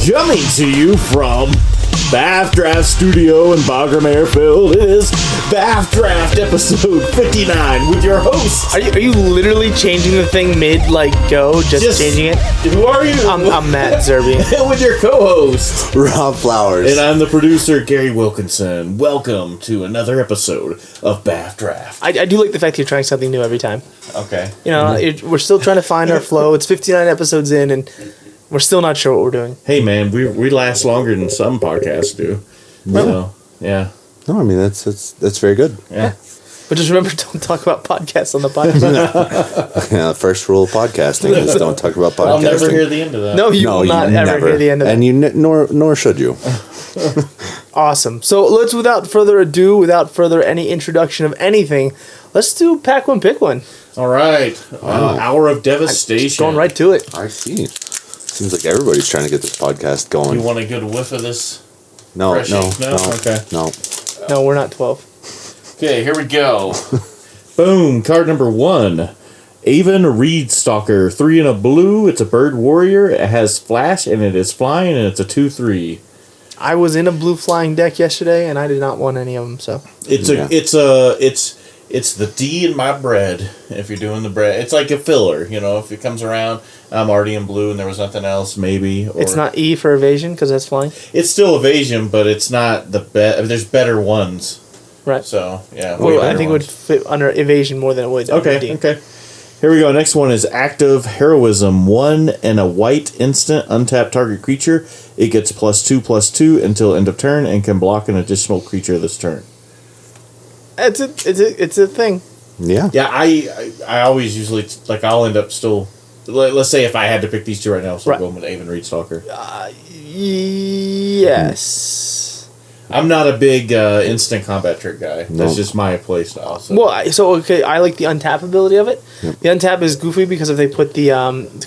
Coming to you from BAFDraft Studio in Bagram Air Field, it is BAFDraft episode 59 with your host. Are you literally changing the thing mid-go, just changing it? Who are you? I'm Matt Zerby. With your co-host, Rob Flowers. And I'm the producer, Gary Wilkinson. Welcome to another episode of BAFDraft. I do like the fact that you're trying something new every time. Okay. You know, we're still trying to find our flow. It's 59 episodes in, and we're still not sure what we're doing. Hey, man, we last longer than some podcasts do. So, yeah. No, I mean, that's very good. Yeah. But just remember, don't talk about podcasts on the podcast. Yeah, the first rule of podcasting is don't talk about podcasting. I'll never hear the end of that. No, you will not ever hear the end of that. And you nor should you. Awesome. So without further ado, without further any introduction of anything, let's do Pack One, Pick One. All right. Hour of devastation. Just going right to it. I see. Seems like everybody's trying to get this podcast going. You want a good whiff of this? No. Okay. No. No, we're not 12. Okay, here we go. Boom. Card number 1. Avon Reedstalker. 3 in a blue. It's a bird warrior. It has flash and it is flying and it's a 2/3. I was in a blue flying deck yesterday, and I did not want any of them. So It's the D in my bread. If you're doing the bread, it's like a filler. You know, if it comes around, I'm already in blue and there was nothing else. Maybe or it's not E for evasion because that's flying. It's still evasion, but it's not the best. There's better ones. Right. So yeah. Well, I think it would fit under evasion more than it would. under D. Okay. Here we go. Next one is Active Heroism. 1 and a white instant. Untap target creature. It gets +2/+2 until end of turn and can block an additional creature this turn. It's a thing. Yeah. Yeah, I always usually I'll end up still. Let's say if I had to pick these two right now, so Right. I'm going with Avon Reedstalker. Yes. I'm not a big instant combat trick guy. That's Nope. just my play style. So. Well, I like the untap ability of it. Yep. The untap is goofy because if they put the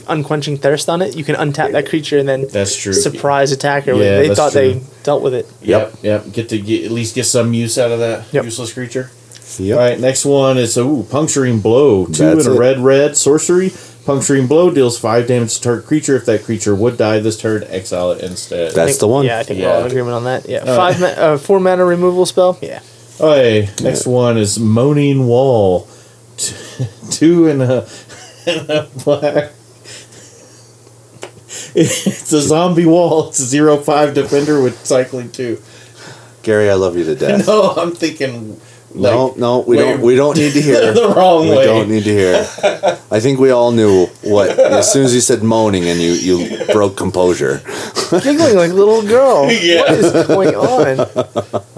unquenching thirst on it, you can untap that creature and then that's true. Surprise attacker. Yeah, they thought they dealt with it. Yep. Get at least get some use out of that useless creature. Yep. All right, next one is Puncturing Blow. 2 That's and a it. red sorcery. Puncturing Blow deals 5 damage to target creature. If that creature would die this turn, exile it instead. That's the one. Yeah, I think we're all in agreement on that. Yeah, 4 mana removal spell. Yeah. Okay, next one is Moaning Wall. 2 and a black. It's a zombie wall. It's a 0/5 defender with cycling 2. Gary, I love you to death. No, I'm thinking. No, we don't need to hear. The wrong way. We don't need to hear. I think we all knew what as soon as you said moaning and you broke composure. Giggling like a little girl. Yeah. What is going on?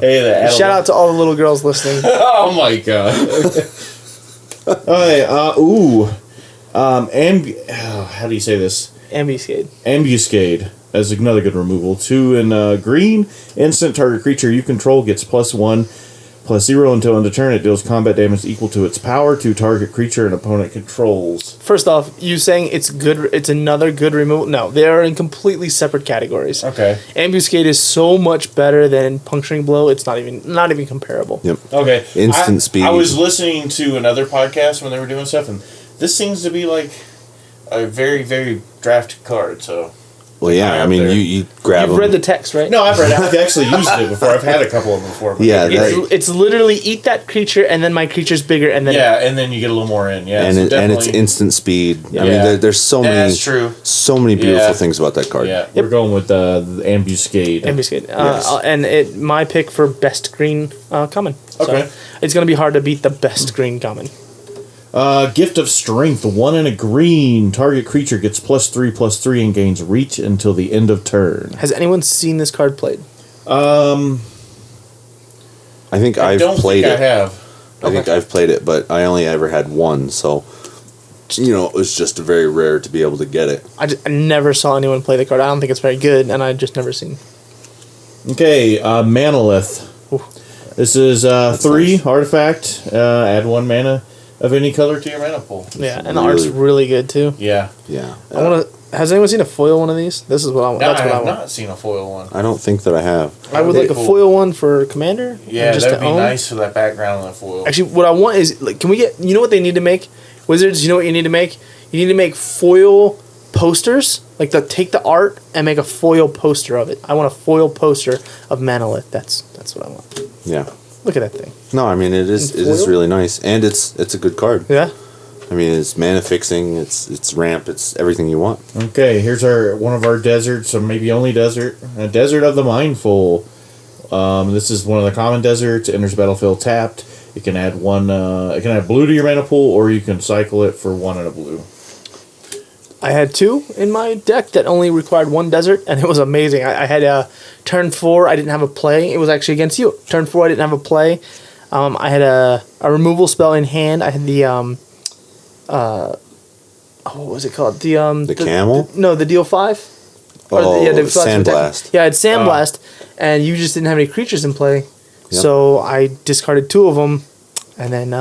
Hey, Shout out to all the little girls listening. Oh my god. Okay, how do you say this? Ambuscade as another good removal. 2 in green. Instant target creature you control gets +1/+0 until end of turn. It deals combat damage equal to its power to target creature an opponent controls. First off, you saying it's good? It's another good removal? No, they are in completely separate categories. Okay. Ambuscade is so much better than Puncturing Blow. It's not even comparable. Yep. Okay. Instant speed. I was listening to another podcast when they were doing stuff, and this seems to be like a very, very drafted card. So. Well, yeah. I mean, you grab You've them. read the text, right? No, I've actually used it before. I've had a couple of them before. But Yeah, It's literally eat that creature, and then my creature's bigger, and then and then you get a little more in. Yeah, and so it's instant speed. Yeah. I mean, there's so many. That's true. So many beautiful things about that card. Yeah, we're going with the Ambuscade. Ambuscade. Yes. And my pick for best green common. Okay. So it's going to be hard to beat the best green common. Gift of Strength. 1 and a green. Target creature gets +3/+3 and gains reach until the end of turn. Has anyone seen this card played? I think I've played it. I have. I think I've played it, but I only ever had one, so it was just very rare to be able to get it. I never saw anyone play the card. I don't think it's very good, and I just never seen. Okay, Manolith. Ooh. This is 3 nice. artifact. Add 1 mana of any color to your mana pool. Yeah, and the art's really good too. Yeah. Yeah. I want to. Has anyone seen a foil one of these? This is what I want. No, That's I what I have want. not seen a foil one. I don't think that I have. I would like a Cool. foil one for Commander. Yeah, just that'd to be own. nice for that background on the foil. Actually, what I want is can we get? You know what they need to make? Wizards, you know what you need to make? You need to make foil posters, like take the art and make a foil poster of it. I want a foil poster of Manolith. That's what I want. Yeah. Look at that thing. No, I mean it is really nice, and it's a good card. Yeah. I mean it's mana fixing, it's ramp, it's everything you want. Okay, here's one of our deserts, or maybe only desert. A Desert of the Mindful. This is one of the common deserts. Enters battlefield tapped. It can add one. It can add blue to your mana pool, or you can cycle it for 1 and a blue. I had 2 in my deck that only required 1 desert, and it was amazing. I had turn 4, I didn't have a play. It was actually against you. Turn 4, I didn't have a play. I had a removal spell in hand. I had the what was it called? The camel? The deal 5. The Sandblast. Yeah, I had Sandblast, and you just didn't have any creatures in play. Yep. So I discarded 2 of them, and then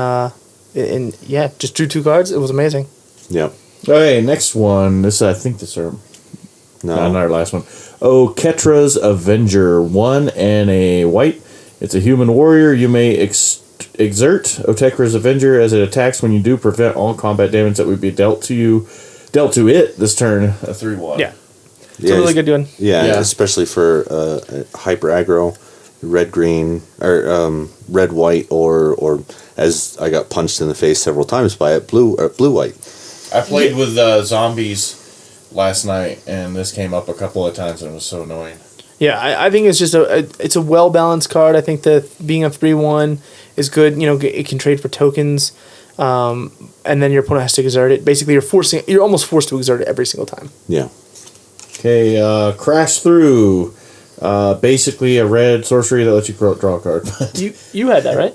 just drew 2 cards. It was amazing. Yep. Okay, next one. I think this is not our last one. Oh, Ketra's Avenger. 1 and a white. It's a human warrior. You may exert Otekra's Avenger as it attacks. When you do, prevent all combat damage that would be dealt to it this turn. A 3/1. Yeah. It's a really good one. Yeah, especially for hyper aggro, red green or red white, or as I got punched in the face several times by it, blue white. I played with zombies last night, and this came up a couple of times, and it was so annoying. Yeah, I think it's just it's a well balanced card. I think that being a 3/1 is good. You know, it can trade for tokens, and then your opponent has to exert it. Basically, you're almost forced to exert it every single time. Yeah. Okay, Crash Through. Basically a red sorcery that lets you draw a card. You had that, right?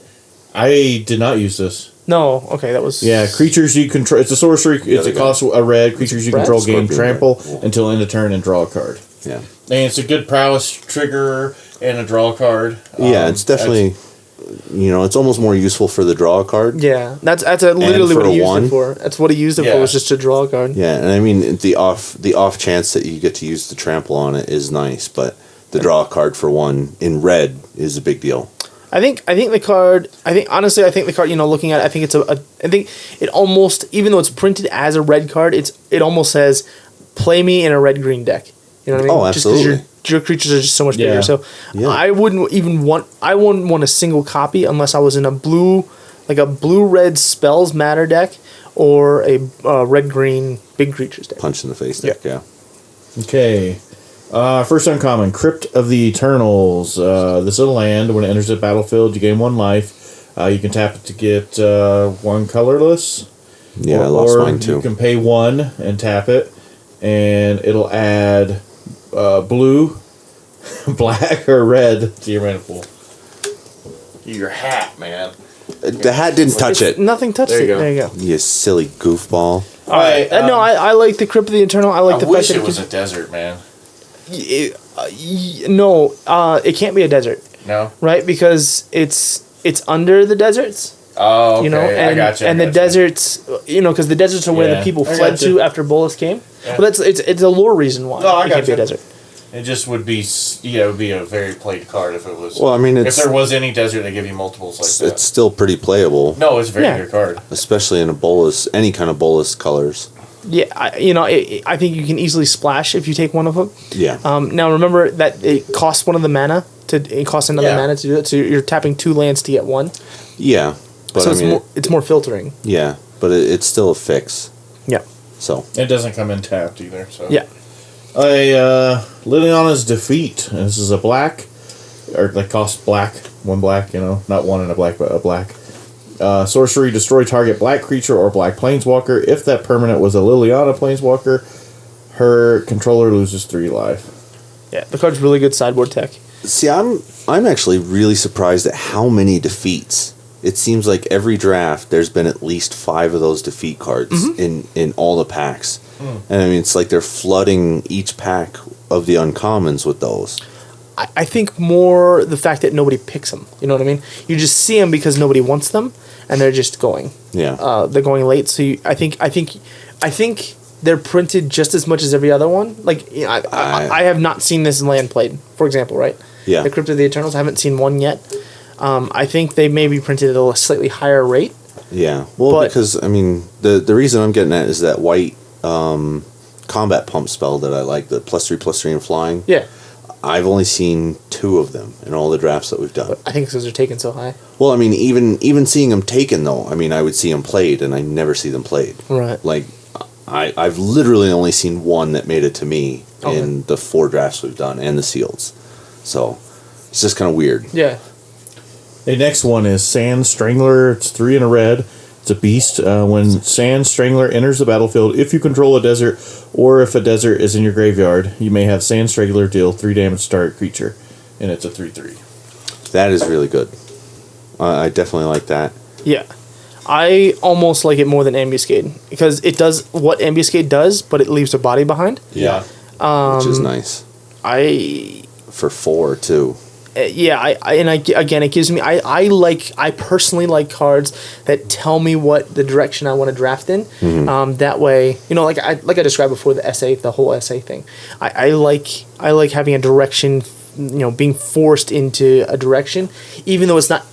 I did not use this. No, okay, that was... Yeah, creatures you control... It's a sorcery. It costs a red. Creatures you control gain trample until end of turn and draw a card. Yeah. And it's a good prowess trigger and a draw card. Yeah, it's definitely... it's almost more useful for the draw card. Yeah, that's literally what he used it for. That's what he used it for, was just to draw a card. Yeah, and I mean, the off chance that you get to use the trample on it is nice, but the draw a card for 1 in red is a big deal. I think the card. Honestly, the card. Looking at it, I think I think it almost, even though it's printed as a red card, it almost says, "Play me in a red-green deck." You know what I mean? Oh, absolutely. Just because your creatures are just so much bigger. So I wouldn't want a single copy unless I was in a blue-red spells matter deck or a red-green big creatures deck. Punch in the face deck. Yeah. Okay. First uncommon, Crypt of the Eternals. This is a land. When it enters the battlefield, you gain 1 life. You can tap it to get 1 colorless. Yeah, I lost mine too. You can pay 1 and tap it, and it'll add blue, black, or red to your mana pool. Your hat, man. The hat didn't touch it. Nothing touched it. There you go. You silly goofball. All right. No, I like the Crypt of the Eternal. I like the fact that it was a desert, man. No, it can't be a desert. No, right? Because it's under the deserts. Oh, okay. And, I got you. And the deserts, because the deserts are where the people fled to after Bolas came. Yeah. But it's a lore reason why it can't be a desert. It just would be, it would be a very played card if it was. Well, I mean, if there was any desert, they give you multiples like that. It's still pretty playable. No, it's a very good card, especially in a Bolas, any kind of Bolas colors. Yeah, I think you can easily splash if you take 1 of them. Yeah. Now remember that it costs 1 of the mana it costs another mana to do it. So you're tapping 2 lands to get 1. Yeah, but so it's more filtering. Yeah, but it's still a fix. Yeah. So it doesn't come in tapped either. So yeah. Liliana's Defeat. And this is a black, or like cost black, 1 black. Not 1 and a black, but a black. Sorcery, destroy target black creature or black planeswalker. If that permanent was a Liliana planeswalker, her controller loses 3 life. Yeah, the card's really good sideboard tech. See, I'm actually really surprised at how many defeats. It seems like every draft there's been at least 5 of those defeat cards in all the packs. And I mean, it's like they're flooding each pack of the uncommons with those. I think more the fact that nobody picks them. You know what I mean? You just see them because nobody wants them, and they're just going. Yeah. They're going late. So I think they're printed just as much as every other one. Like I have not seen this land played, for example, right? Yeah. The Crypt of the Eternals. I haven't seen one yet. I think they may be printed at a slightly higher rate. Yeah. Well, because I mean, the reason I'm getting at is that white combat pump spell that I like, the +3/+3 and flying. Yeah. I've only seen 2 of them in all the drafts that we've done. I think because they're taken so high. Well, I mean, even seeing them taken, though, I mean, I would see them played, and I never see them played. Right. Like, I've literally only seen one that made it to me in the 4 drafts we've done, and the seals. So, it's just kind of weird. Yeah. The next one is Sand Strangler. It's 3 and a red. It's a beast. When Sand Strangler enters the battlefield, if you control a desert, or if a desert is in your graveyard, you may have Sand Strangler deal 3 damage to target creature, and it's a 3/3. That is really good. I definitely like that. Yeah. I almost like it more than Ambuscade because it does what Ambuscade does, but it leaves a body behind. Yeah. Which is nice. For 4, too. Again, it gives me. I personally like cards that tell me what the direction I want to draft in. That way, like I described before, the whole essay thing. I like having a direction. Being forced into a direction, even though it's not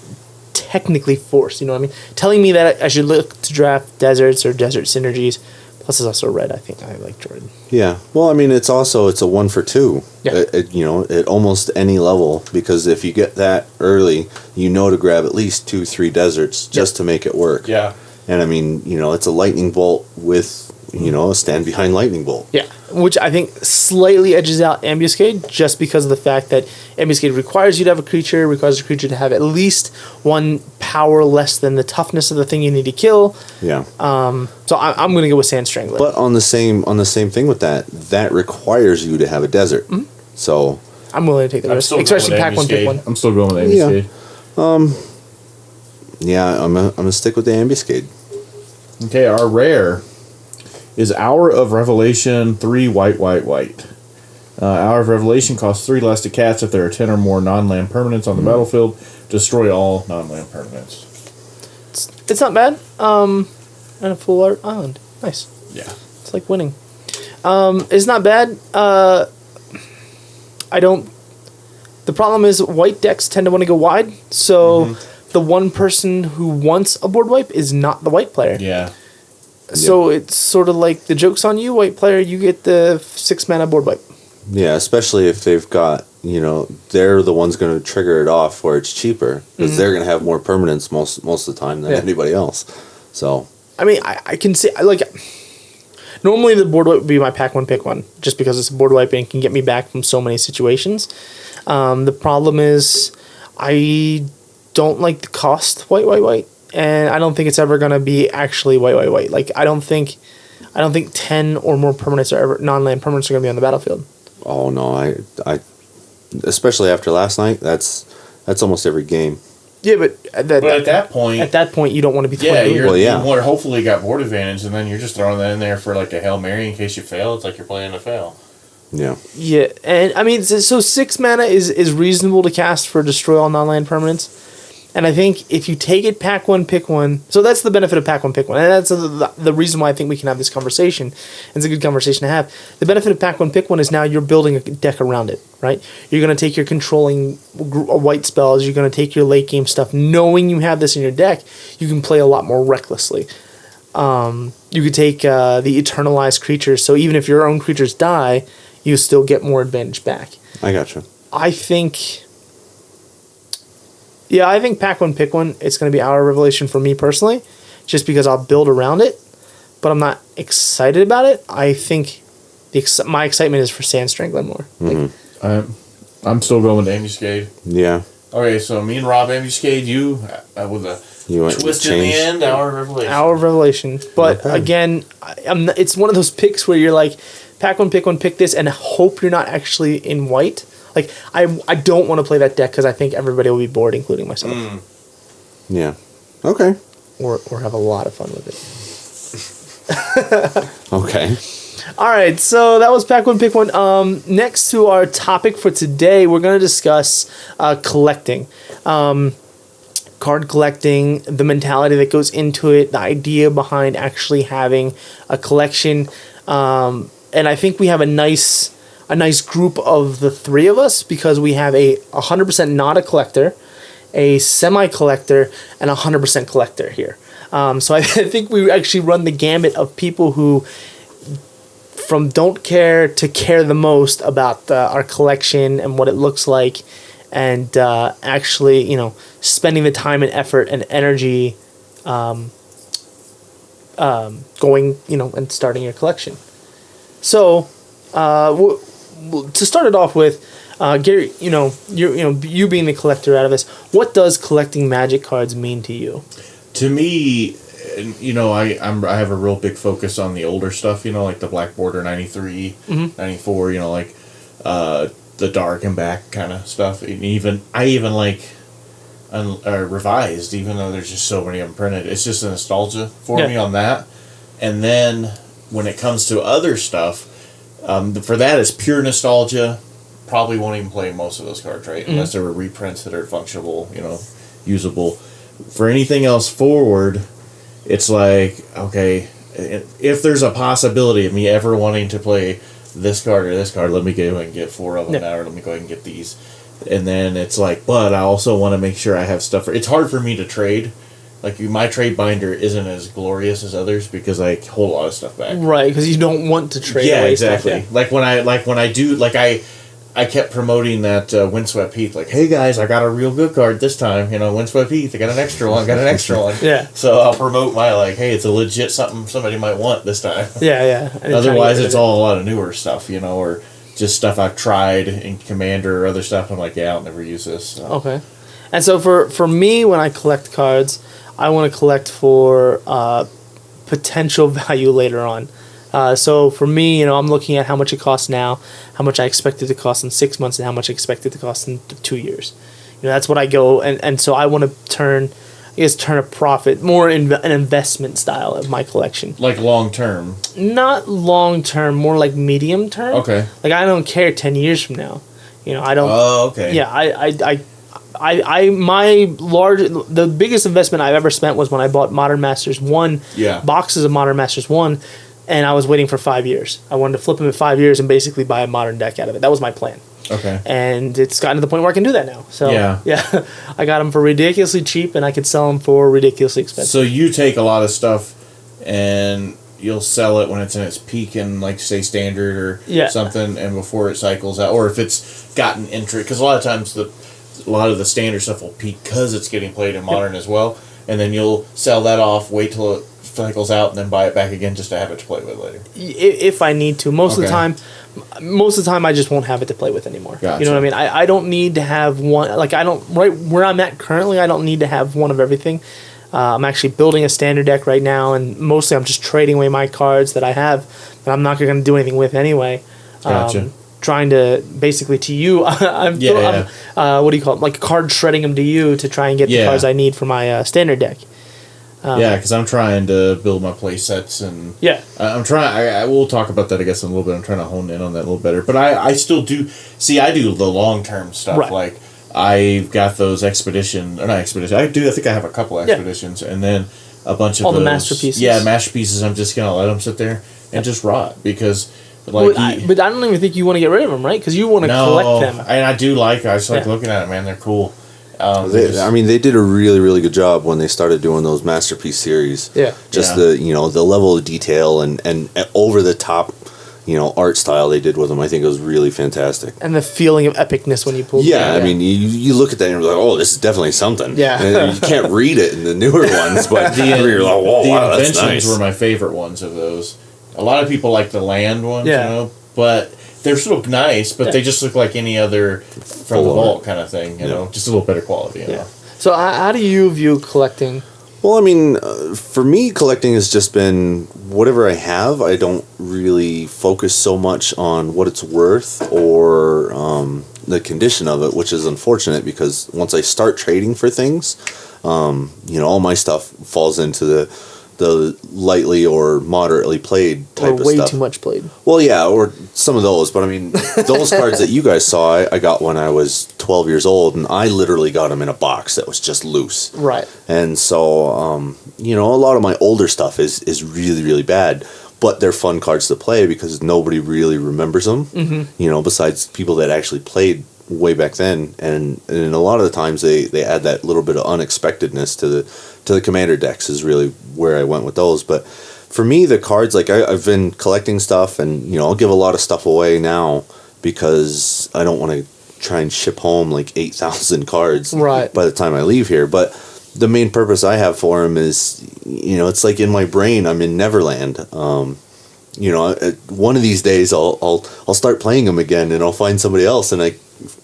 technically forced. You know what I mean? Telling me that I should look to draft deserts or desert synergies. Plus, it's also red. I think I like Jordan. Yeah. Well, I mean, it's a 1 for 2. Yeah. At almost any level, because if you get that early, to grab at least 2-3 deserts just to make it work. Yeah. And I mean, it's a lightning bolt with, a stand behind lightning bolt. Yeah, which I think slightly edges out Ambuscade just because of the fact that Ambuscade requires you to have a creature, requires the creature to have at least 1 power less than the toughness of the thing you need to kill. Yeah. So I'm going to go with Sand Strangler. But on the same thing with that requires you to have a desert. Mm-hmm. So I'm willing to take the risk, especially pack 1, pick 1. I'm still going with Ambuscade. Yeah, I'm gonna stick with the Ambuscade. Okay, our rare is Hour of Revelation, 3 white. Hour of Revelation costs 3 less to cast if there are 10 or more non-land permanents on the battlefield. Destroy all non-land permanents. It's not bad. And a full art island. Nice. Yeah. It's like winning. It's not bad. The problem is white decks tend to want to go wide, so the one person who wants a board wipe is not the white player. Yeah. So it's sort of like the joke's on you, white player, you get the 6 mana board wipe. Yeah, especially if they've got, they're the ones going to trigger it off where it's cheaper, because they're going to have more permanence most of the time than anybody else. So, I mean, I can see, normally the board wipe would be my pack 1, pick 1, just because it's a board wipe and can get me back from so many situations. The problem is I don't like the cost white, and I don't think it's ever going to be actually white. Like, I don't think 10 or more permanents are ever, non-land permanents are going to be on the battlefield. Oh no, I especially after last night, that's almost every game. Yeah, but at that point, you don't want to be throwing. You hopefully got board advantage, and then you're just throwing that in there for like a Hail Mary in case you fail. It's like you're playing a fail. Yeah. Yeah, and I mean, so 6 mana is reasonable to cast for destroy all non-land permanents. And I think if you take it pack 1, pick 1, so that's the benefit of pack 1, pick 1. And that's the reason why I think we can have this conversation. It's a good conversation to have. The benefit of pack 1, pick 1 is now you're building a deck around it, right? You're going to take your controlling white spells, you're going to take your late game stuff. Knowing you have this in your deck, you can play a lot more recklessly. You could take the eternalized creatures, so even if your own creatures die, you still get more advantage back. I gotcha. I think pack 1, pick 1, it's going to be Hour of Revelation for me personally, just because I'll build around it, but I'm not excited about it. I think my excitement is for Sand Strangler more. I'm still going with Ambuscade. Yeah. Okay, so me and Rob Ambuscade, you with a twist in the end, Hour of Revelation. Hour of Revelation. But again, it's one of those picks where you're like, pack 1, pick this, and hope you're not actually in white. Like, I don't want to play that deck because I think everybody will be bored, including myself. Yeah. Okay. Or have a lot of fun with it. Okay. All right, so that was pack 1, pick 1. Next to our topic for today, we're going to discuss collecting. Card collecting, the mentality that goes into it, the idea behind actually having a collection. And I think we have a nice group of the 3 of us, because we have a 100% not a collector, a semi-collector, and a 100% collector here. So I think we actually run the gambit of people who from don't care to care the most about our collection and what it looks like, and actually, spending the time and effort and energy going, and starting your collection. So, to start it off with, Gary, you being the collector out of this, what does collecting Magic cards mean to you? To me, I have a real big focus on the older stuff, like the Black Border 93, 94, the Dark and Back kind of stuff. And I even like revised, even though there's just so many of them printed. It's just a nostalgia for me on that. And then when it comes to other stuff, for that it's pure nostalgia. Probably won't even play most of those cards, right? Unless there were reprints that are functional, usable. For anything else forward, it's like, okay, if there's a possibility of me ever wanting to play this card or this card, let me go and get 4 of them now, or let me go ahead and get these. And then it's like, but I also want to make sure I have stuff. It's hard for me to trade. Like, my trade binder isn't as glorious as others because I hold a lot of stuff back. Right, because you don't want to trade away exactly. Stuff. Yeah. When I do, I kept promoting that Windswept Heath, like, hey guys, I got a real good card this time, Windswept Heath, I got an extra one, Yeah. So I'll promote my, hey, it's a legit something somebody might want this time. Yeah. Otherwise, it's all a lot of newer stuff, or just stuff I've tried in Commander or other stuff. I'm like, yeah, I'll never use this. So. Okay. And so for me, when I collect cards, I want to collect for potential value later on. So for me, I'm looking at how much it costs now, how much I expect it to cost in 6 months, and how much I expect it to cost in 2 years. That's what I go, and so I want to turn a profit, more an investment style of my collection. Like long term? Not long term, more like medium term. Okay. Like, I don't care 10 years from now. I don't. Oh, okay. Yeah, the biggest investment I've ever spent was when I bought Modern Masters 1 boxes of Modern Masters 1, and I was waiting for 5 years. I wanted to flip them in 5 years and basically buy a modern deck out of it. That was my plan. Okay. And it's gotten to the point where I can do that now. So yeah, I got them for ridiculously cheap, and I could sell them for ridiculously expensive. So you take a lot of stuff and you'll sell it when it's in its peak in, say, standard or something, and before it cycles out, or if it's gotten interest, because a lot of times a lot of the standard stuff will peak because it's getting played in modern as well, and then you'll sell that off, wait till it cycles out, and then buy it back again just to have it to play with later. If I need to. Most of the time I just won't have it to play with anymore. Gotcha. You know what I mean? I don't need to have one, right where I'm at currently, I don't need to have one of everything. I'm actually building a standard deck right now, and mostly I'm just trading away my cards that I have that I'm not going to do anything with anyway. Gotcha. Trying to, basically, to you, what do you call it? Like, card shredding them to you to try and get the cards I need for my standard deck. Because I'm trying to build my play sets, and I'm trying. I will talk about that, I guess, in a little bit. I'm trying to hone in on that a little better. But I still do. See, I do the long term stuff. Right. Like, I've got those I think I have a couple expeditions, and then a bunch of all those, the masterpieces. Yeah, masterpieces. I'm just gonna let them sit there and just rot because. But I don't even think you want to get rid of them, right? Because you want to collect them. And I do I just like looking at it, man. They're cool. They did a really, really good job when they started doing those masterpiece series. Yeah. The level of detail and over the top, art style they did with them, I think it was really fantastic. And the feeling of epicness when you pull them. Yeah, I mean, you look at that and you're like, oh, this is definitely something. Yeah. And you can't read it in the newer ones, but you're like, whoa, wow, that's nice. Were my favorite ones of those. A lot of people like the land ones, but they're still nice, but they just look like any other from the vault kind of thing, just a little better quality. You know? So how do you view collecting? Well, I mean, for me, collecting has just been whatever I have. I don't really focus so much on what it's worth or the condition of it, which is unfortunate because once I start trading for things, all my stuff falls into the lightly or moderately played type of stuff. Or way too much played. Well, yeah, or some of those. But I mean, those cards that you guys saw, I got when I was 12 years old, and I literally got them in a box that was just loose. Right. And so, a lot of my older stuff is really, really bad. But they're fun cards to play because nobody really remembers them, besides people that actually played way back then. And a lot of the times they add that little bit of unexpectedness to the commander decks is really where I went with those. But for me, the cards, like I've been collecting stuff, and you know, I'll give a lot of stuff away now because I don't want to try and ship home like 8,000 cards right. by the time I leave here. But the main purpose I have for them is, you know, it's like in my brain, I'm in Neverland. You know, one of these days I'll start playing them again, and I'll find somebody else, and I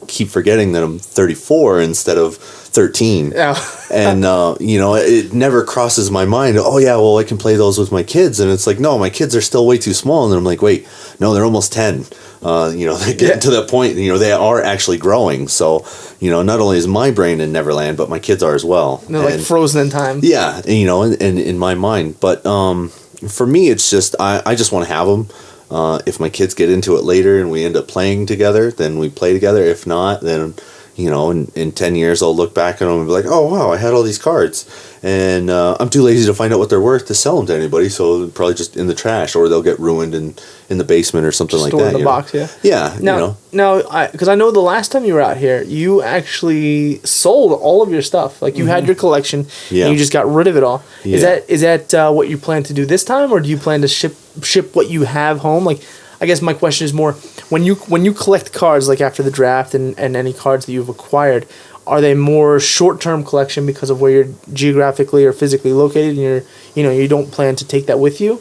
keep forgetting that I'm 34 instead of 13. Yeah. And you know, it never crosses my mind, oh yeah, well, I can play those with my kids. And it's like, no, my kids are still way too small. And then I'm like, wait, no, they're almost 10. You know, they're getting to that point, you know, they are actually growing. So, you know, not only is my brain in Neverland, but my kids are as well. They're like frozen in time. Yeah, and, you know, and in my mind. But for me, it's just, I just want to have them. If my kids get into it later and we end up playing together, then we play together. If not, then, you know, in 10 years, I'll look back at them and be like, oh, wow, I had all these cards. And I'm too lazy to find out what they're worth to sell them to anybody, so they're probably just in the trash, or they'll get ruined in the basement or something like that. Stored in the box, yeah. Yeah, now, you know. Now, because I know the last time you were out here, you actually sold all of your stuff. Like, you had your collection, and you just got rid of it all. Yeah. Is that what you plan to do this time, or do you plan to ship what you have home? Like, I guess my question is more, when you collect cards, like after the draft and any cards that you've acquired, are they more short-term collection because of where you're geographically or physically located, and you don't plan to take that with you,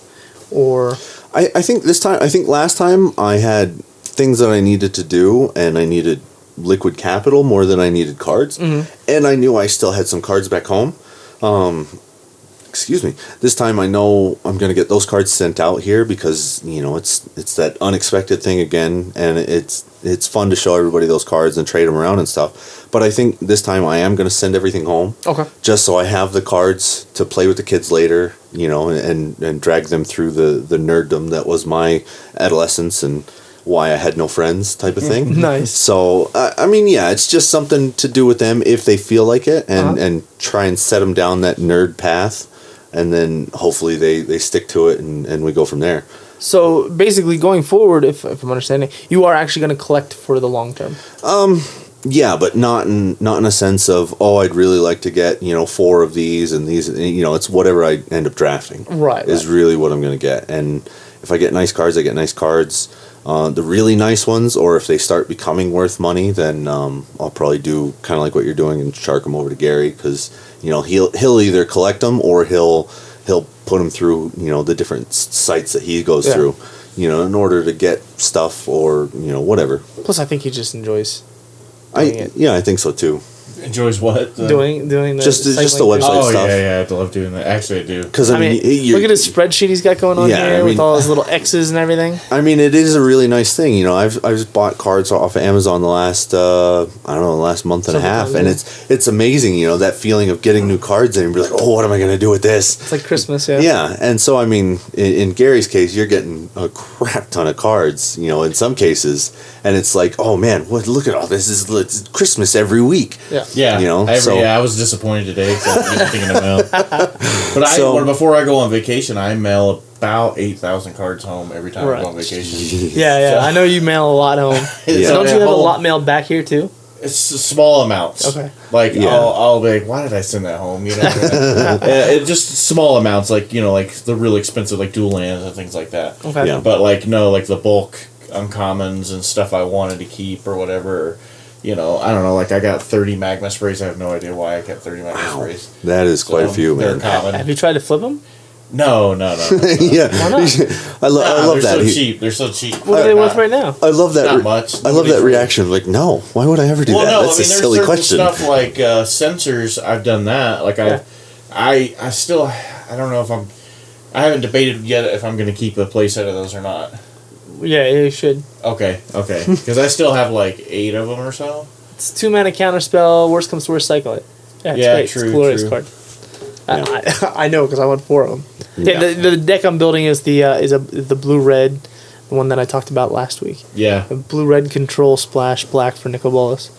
or? I think last time I had things that I needed to do, and I needed liquid capital more than I needed cards, and I knew I still had some cards back home. Excuse me. This time I know I'm going to get those cards sent out here because, you know, it's that unexpected thing again, and it's fun to show everybody those cards and trade them around and stuff. But I think this time I am going to send everything home. Okay. Just so I have the cards to play with the kids later, you know, and drag them through the nerddom that was my adolescence and why I had no friends type of thing. Nice. So, I mean, yeah, it's just something to do with them if they feel like it, and try and set them down that nerd path. And then hopefully they stick to it, and we go from there. So basically, going forward, if I'm understanding, you are actually going to collect for the long term. Yeah, but not in a sense of, oh, I'd really like to get, you know, 4 of these and these. You know, it's whatever I end up drafting. Right. Is really what I'm going to get. And if I get nice cards, I get nice cards. The really nice ones, or if they start becoming worth money, then I'll probably do kind of like what you're doing and shark them over to Gary, because, you know, he'll either collect them or he'll put them through, you know, the different sites that he goes through, you know, in order to get stuff, or, you know, whatever. Plus, I think he just enjoys doing it. Yeah, I think so too. Enjoys what? Doing the just the website stuff. Yeah, I love doing that. Actually, I do. Because I mean look at his spreadsheet he's got going on here with all his little X's and everything. I mean, it is a really nice thing. You know, I've bought cards off of Amazon the last last month and a half, and it's amazing. You know, that feeling of getting new cards and you're like, oh, what am I going to do with this? It's like Christmas, yeah. Yeah, and so I mean, in Gary's case, you're getting a crap ton of cards. You know, in some cases, and it's like, oh man, look at all this! It's Christmas every week. Yeah, you know. I was disappointed today because I was thinking to mail. But before I go on vacation, I mail about 8,000 cards home every time I go on vacation. Yeah. So, I know you mail a lot home. So don't you have a lot mailed back here too? It's small amounts. Okay. Like I'll be like, why did I send that home? You know, it's just small amounts, like, you know, like the really expensive, like dual lands and things like that. Okay. Yeah. But like like the bulk uncommons and stuff I wanted to keep or whatever. You know, I don't know, like I got 30 magma sprays. I have no idea why I kept 30 magma sprays. That is quite a few, man. Have you tried to flip them? No. Yeah. Why not? I love that. They're so cheap. What are they worth right now? I love that. Not much. I love that reaction. Like, no, why would I ever do that? No, That's a silly question. Stuff like sensors, I've done that. Like I still, I don't know if I haven't debated yet if I'm going to keep a playset of those or not. Yeah, you should. Okay. Because I still have like 8 of them or so. It's 2-mana counterspell. Worst comes to worst, cycle it. Yeah, it's great. True. It's a glorious card. Yeah. I know because I won 4 of them. Yeah. The deck I'm building is the blue-red, the one that I talked about last week. Yeah. The blue-red control splash black for Nicol Bolas,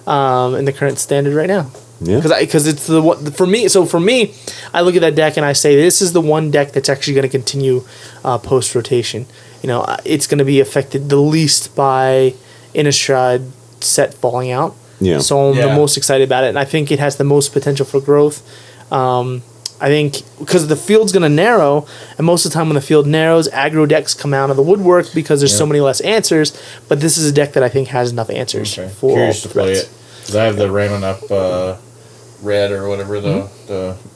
in the current standard right now. Yeah. Because it's the one for me. So for me, I look at that deck and I say this is the one deck that's actually going to continue post rotation. You know, it's going to be affected the least by Innistrad set falling out. Yeah. So I'm the most excited about it, and I think it has the most potential for growth. I think because the field's going to narrow, and most of the time when the field narrows, aggro decks come out of the woodwork because there's so many less answers. But this is a deck that I think has enough answers for Curious all to play threats. it because I have the ramming up red or whatever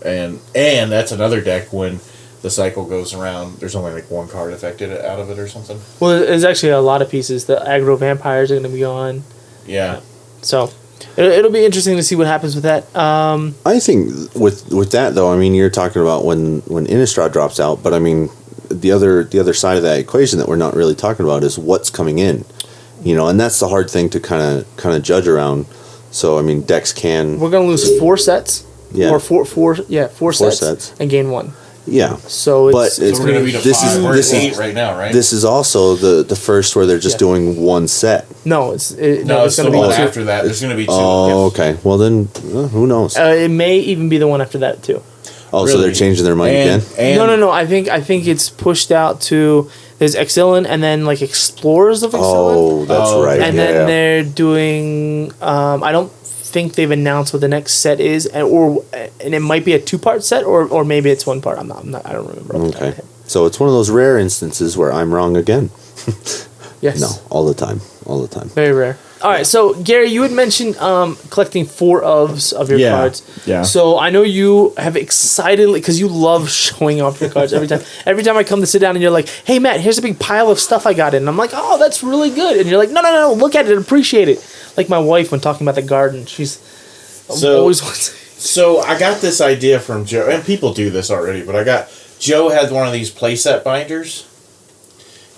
and that's another deck when the cycle goes around. There's only like one card affected out of it or something. Well, there's actually a lot of pieces. The aggro vampires are going to be gone. Yeah. So it'll be interesting to see what happens with that. I think with that though, I mean, you're talking about when Innistrad drops out, but I mean, the other side of that equation that we're not really talking about is what's coming in, and that's the hard thing to kind of judge around. So I mean, decks can. We're going to lose 4 sets. Yeah. Or four sets and gain 1. Yeah. So it's So we're going to be to this 5. is- We're this at is- 8 right now, right? This is also the first where they're just doing one set. no, it's it's going the to be one 2. after that. There's going to be 2. Oh, okay. Well then, who knows? It may even be the one after that too. So they're really? changing their mind again. And No. I think it's pushed out to there's Exilin and then like Explorers of Exilin. Oh, that's Oh, right. And yeah. then they're doing. I don't think they've announced what the next set is, and it might be a 2-part set, or maybe it's 1 part. I'm not. I don't remember. off the top of my Okay. head. So it's one of those rare instances where I'm wrong again. Yes. No, all the time. Very rare. All right. So Gary, you had mentioned collecting 4 ofs of your cards. Yeah. So I know you have excitedly because you love showing off your cards every time. Every time I come to sit down and you're like, "Hey Matt, here's a big pile of stuff I got in." And I'm like, "Oh, that's really good." And you're like, "No, look at it, appreciate it." Like my wife when talking about the garden, she's always wants. So I got this idea from Joe, and people do this already, but Joe had one of these playset binders,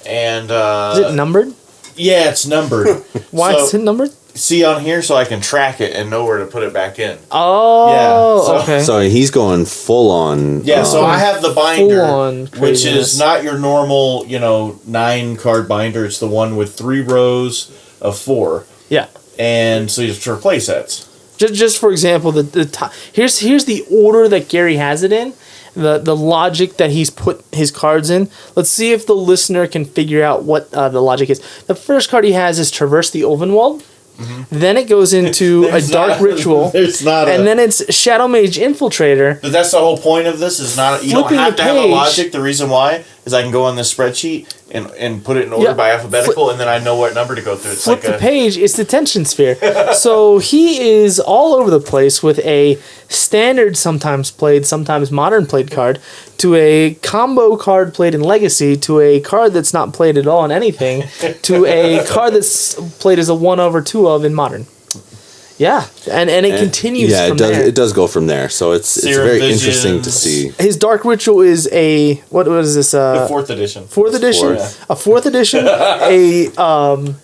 and Is it numbered? yeah, it's numbered. Why So- is it numbered? See on here, so I can track it and know where to put it back in. Oh, Yeah, so- okay. So he's going full on. Yeah, so I have the binder, Full-on which craziness. is not your normal, 9-card binder. It's the one with 3 rows of 4, Yeah. and so it's for play sets. Just for example, here's the order that Gary has it in, the logic that he's put his cards in. Let's see if the listener can figure out what the logic is. The first card he has is Traverse the Ulvenwald. Then it goes into a There's Dark not- Ritual. There's not and then it's Shadow Mage Infiltrator. But that's the whole point of this. Is not you Flipping don't have the to have a page. logic. The reason why is I can go on this spreadsheet and put it in order Yeah. by alphabetical, and then I know what number to go through. It's Flip like the page, it's the tension sphere. So he is all over the place with a standard, sometimes played, sometimes modern played card, to a combo card played in Legacy, to a card that's not played at all in anything, to a card that's played as a 1 of or 2 of in modern. Yeah, and it continues Yeah, from it does. there. It does go from there. So it's Serum very Visions. interesting to see. His Dark Ritual is a, what is this? the 4th edition. 4th edition? fourth. A 4th edition, a...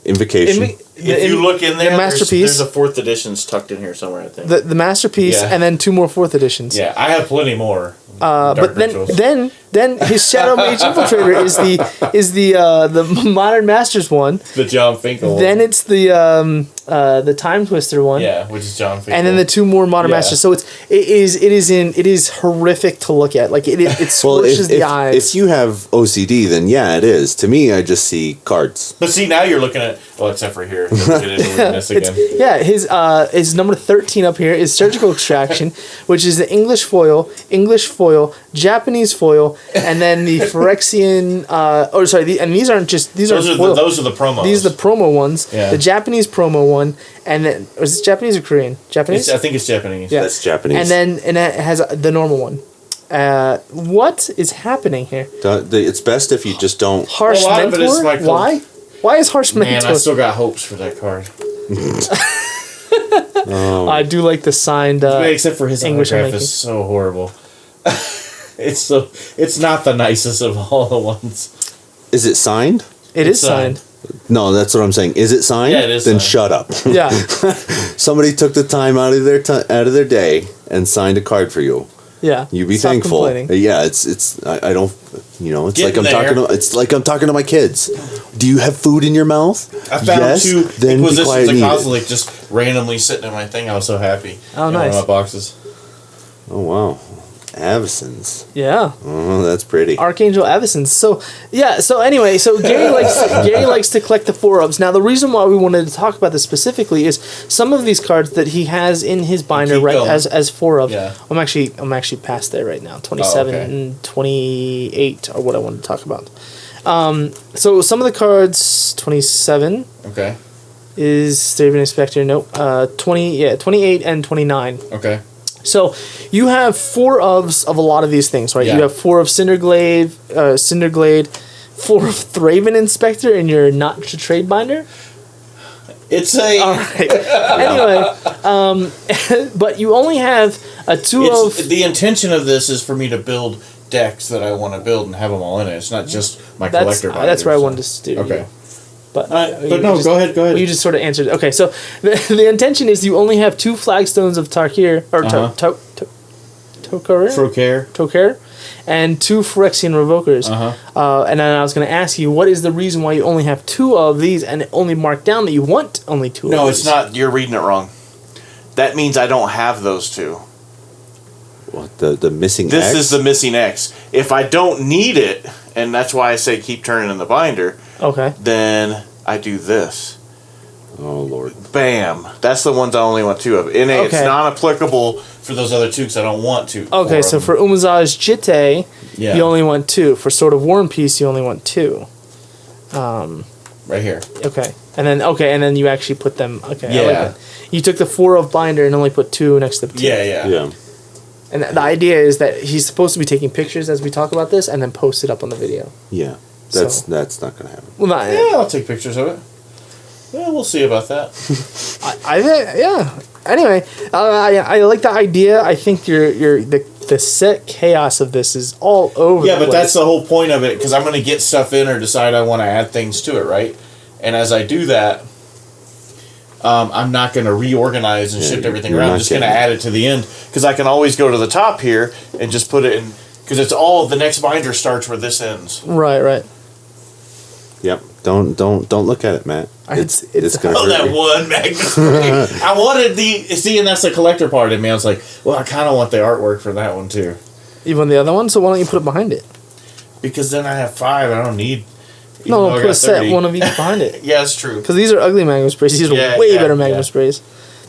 Invocation. If you look in there, Masterpiece. there's a 4th edition's tucked in here somewhere. I think. The masterpiece, Yeah. and then 2 more 4th editions. Yeah, I have plenty more. But Dark then, Rituals. then his Shadow Mage Infiltrator is the Modern Masters one. The John Finkel. Then it's the Time Twister one. yeah, which is John Finkel. And then the 2 more Modern Yeah. Masters. So it is horrific to look at. Like it Well, scorches the eyes. if you have OCD, then yeah, it is. To me, I just see cards. But see, now you're looking at except for here. We'll get into weirdness again. Yeah, his number 13 up here is Surgical Extraction, which is the English foil, Japanese foil, and then the Phyrexian. And these aren't just these Those aren't are foil. those are the promos. These are the promo ones. Yeah. The Japanese promo one, and then was this Japanese or Korean? Japanese. I think it's Japanese. Yeah. That's Japanese. And then it has the normal one. What is happening here? It's best if you just don't. Harsh A lot of Mentor. it is like the- Why? Why is Harsh Man, Mentor? I still got hopes for that card. I do like the signed. Except for his English autograph I'm making. is so horrible. It's not the nicest of all the ones. Is it signed? It it's is signed. No, that's what I'm saying. Is it signed? Yeah, it is Then signed. shut up. Yeah. Somebody took the time out of their day and signed a card for you. Yeah. You be Stop thankful. complaining. Yeah, it's I don't it's Getting there. it's like I'm talking to my kids. Do you have food in your mouth? I found yes, 2 then be Inquisitions quiet of and eat it. Kozilek just randomly sitting in my thing. I was so happy. Oh, in one of nice. my boxes. Oh wow. Avacyn's. Yeah. Oh, that's pretty. Archangel Avacyn's. So yeah. So anyway, so Gary likes to collect the 4-ofs. Now the reason why we wanted to talk about this specifically is some of these cards that he has in his binder Keep going. as 4-of. Yeah. I'm actually past there right now. 27 and 28 are what I wanted to talk about. So some of the cards, 27. Okay. Is Straven Inspector? Nope. 28 and 29. Okay. So you have 4-ofs of a lot of these things, right? Yeah. You have 4 of Cinderglade, 4 of Thraven Inspector in your not to trade binder. It's a. All right. Anyway, but you only have a 2 of. The intention of this is for me to build decks that I want to build and have them all in it. It's not just my collector binder. That's where I wanted to steer. Okay. You. But no, go ahead. Well, you just sort of answered. Okay, so the intention is you only have 2 flagstones of Tarkir or Tokar, and 2 Phyrexian Revokers. And then I was going to ask you, what is the reason why you only have 2 of these, and it only marked down that you want only 2 of these? No, it's not. You're reading it wrong. That means I don't have those 2. What, the missing This X? is the missing X. If I don't need it, and that's why I say keep turning in the binder, Okay. then I do this. Oh, Lord. Bam. That's the ones I only want 2 of. And it's Okay. not applicable. For those other 2, because I don't want to. Okay, so for Umazaj Jitte, Yeah. you only want 2. For Sword of War and Peace, you only want 2. Right here. Okay. And then you actually put them. Okay. I like Yeah. that. You took the 4 of binder and only put 2 next to the 2. Yeah. And the idea is that he's supposed to be taking pictures as we talk about this and then post it up on the video. Yeah. That's not going to happen. Well, not, Yeah, I'll take pictures of it. Yeah, we'll see about that. I think, yeah. Anyway, I like the idea. I think the set chaos of this is all over. Yeah, the but place. that's the whole point of it, because I'm going to get stuff in or decide I want to add things to it, right? And as I do that, I'm not going to reorganize and shift everything you're around. I'm not just going to getting- add it to the end, because I can always go to the top here and just put it in, because it's all, the next binder starts where this ends. right. Yep. Don't look at it, Matt. It's going to Oh, hurt that you. one Magnus. I wanted see, and that's the collector part of me. I was like, well, I kind of want the artwork for that one too, You want the other one, so why don't you put it behind it? because then I have 5. I don't need. even No, though I put a got set 30. one of each behind it. Yeah, it's true. Because these are ugly Magnum sprays. These are Yeah, way yeah, better Magnum yeah. sprays.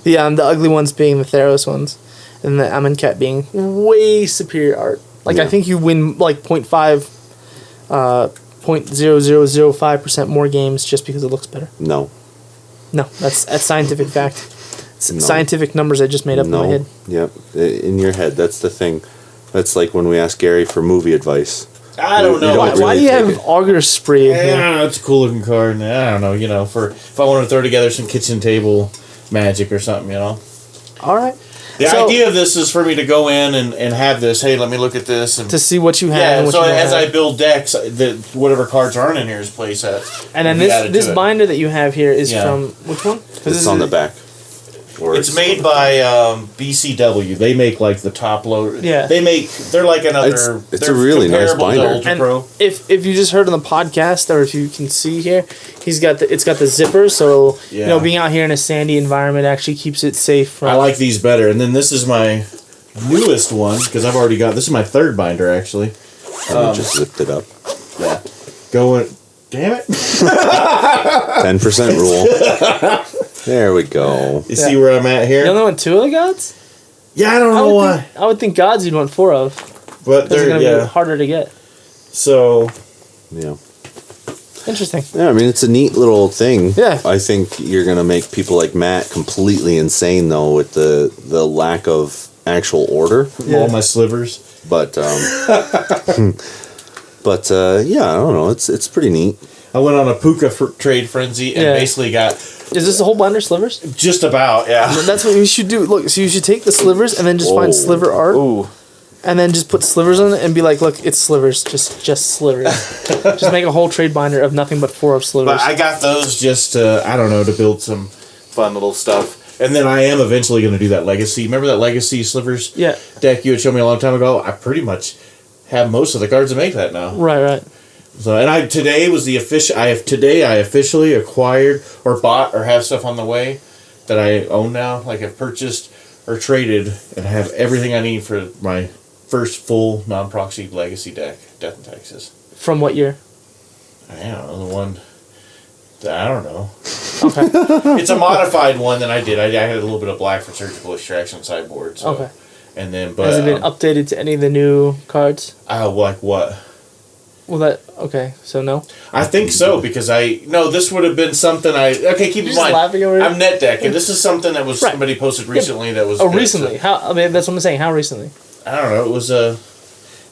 The ugly ones being the Theros ones, and the Amonkhet being way superior art. Like I Yeah. think you win like 0.0005% more games just because it looks better. No. No, that's scientific fact. No. Scientific numbers I just made up in my head. Yep. In your head. That's the thing. That's like when we ask Gary for movie advice. I don't know. You Why, don't why do really you take have it. Augur Spree in I here? don't know. It's a cool looking card. And I don't know. For if I want to throw together some kitchen table magic or something, All right. The So- idea of this is for me to go in and have this. Hey, let me look at this. And To see what you have. yeah. and what So you don't as have. I build decks, whatever cards aren't in here is play sets. And then will be added this to it. binder that you have here is Yeah. from which one? 'Cause this It's on is- the back. Or It's made by BCW. They make like the top load. Yeah. They're like another. It's they're a really nice comparable to binder. Ultra And Pro. if you just heard on the podcast, or if you can see here, it's got the zipper. So Yeah. being out here in a sandy environment actually keeps it safe from. I like these better. And then this is my newest one, because I've already got. This is my 3rd binder actually. I just zipped it up. Yeah. Going. Damn it. 10% rule. There we go. You see where I'm at here? You only want 2 of the gods? Yeah, I don't know why. I would think gods you'd want 4 of. But Those are they're, gonna be harder to get. So, Yeah. Interesting. Yeah, I mean, it's a neat little thing. Yeah. I think you're going to make people like Matt completely insane, though, with the lack of actual order. Yeah. all my slivers. But, yeah, I don't know. It's pretty neat. I went on a puka trade frenzy and Yeah. basically got Is this a whole binder slivers? just about, yeah. That's what you should do. Look, so you should take the slivers and then just find Whoa. sliver art, Ooh. and then just put slivers on it and be like, look, it's slivers, just slivers. Just make a whole trade binder of nothing but 4 of slivers. But I got those just to, I don't know, to build some fun little stuff. And then I am eventually going to do that Legacy. Remember that Legacy Slivers Yeah. deck you had shown me a long time ago? I pretty much have most of the cards to make that now. Right. So, and today was the official. I officially acquired or bought or have stuff on the way that I own now. Like I've purchased or traded and have everything I need for my first full non-proxy legacy deck, Death in Texas. From what year? I don't know, the one. I don't know. Okay. It's a modified one that I did. I had a little bit of black for surgical extraction sideboard. So. Okay. And then, but has it been updated to any of the new cards? Like what? Well, okay. So no. I think so because this would have been something keep in You're mind. laughing over it? I'm net deck, and this is something that was somebody posted recently that was. Recently? How? I mean, that's what I'm saying. How recently? I don't know. It was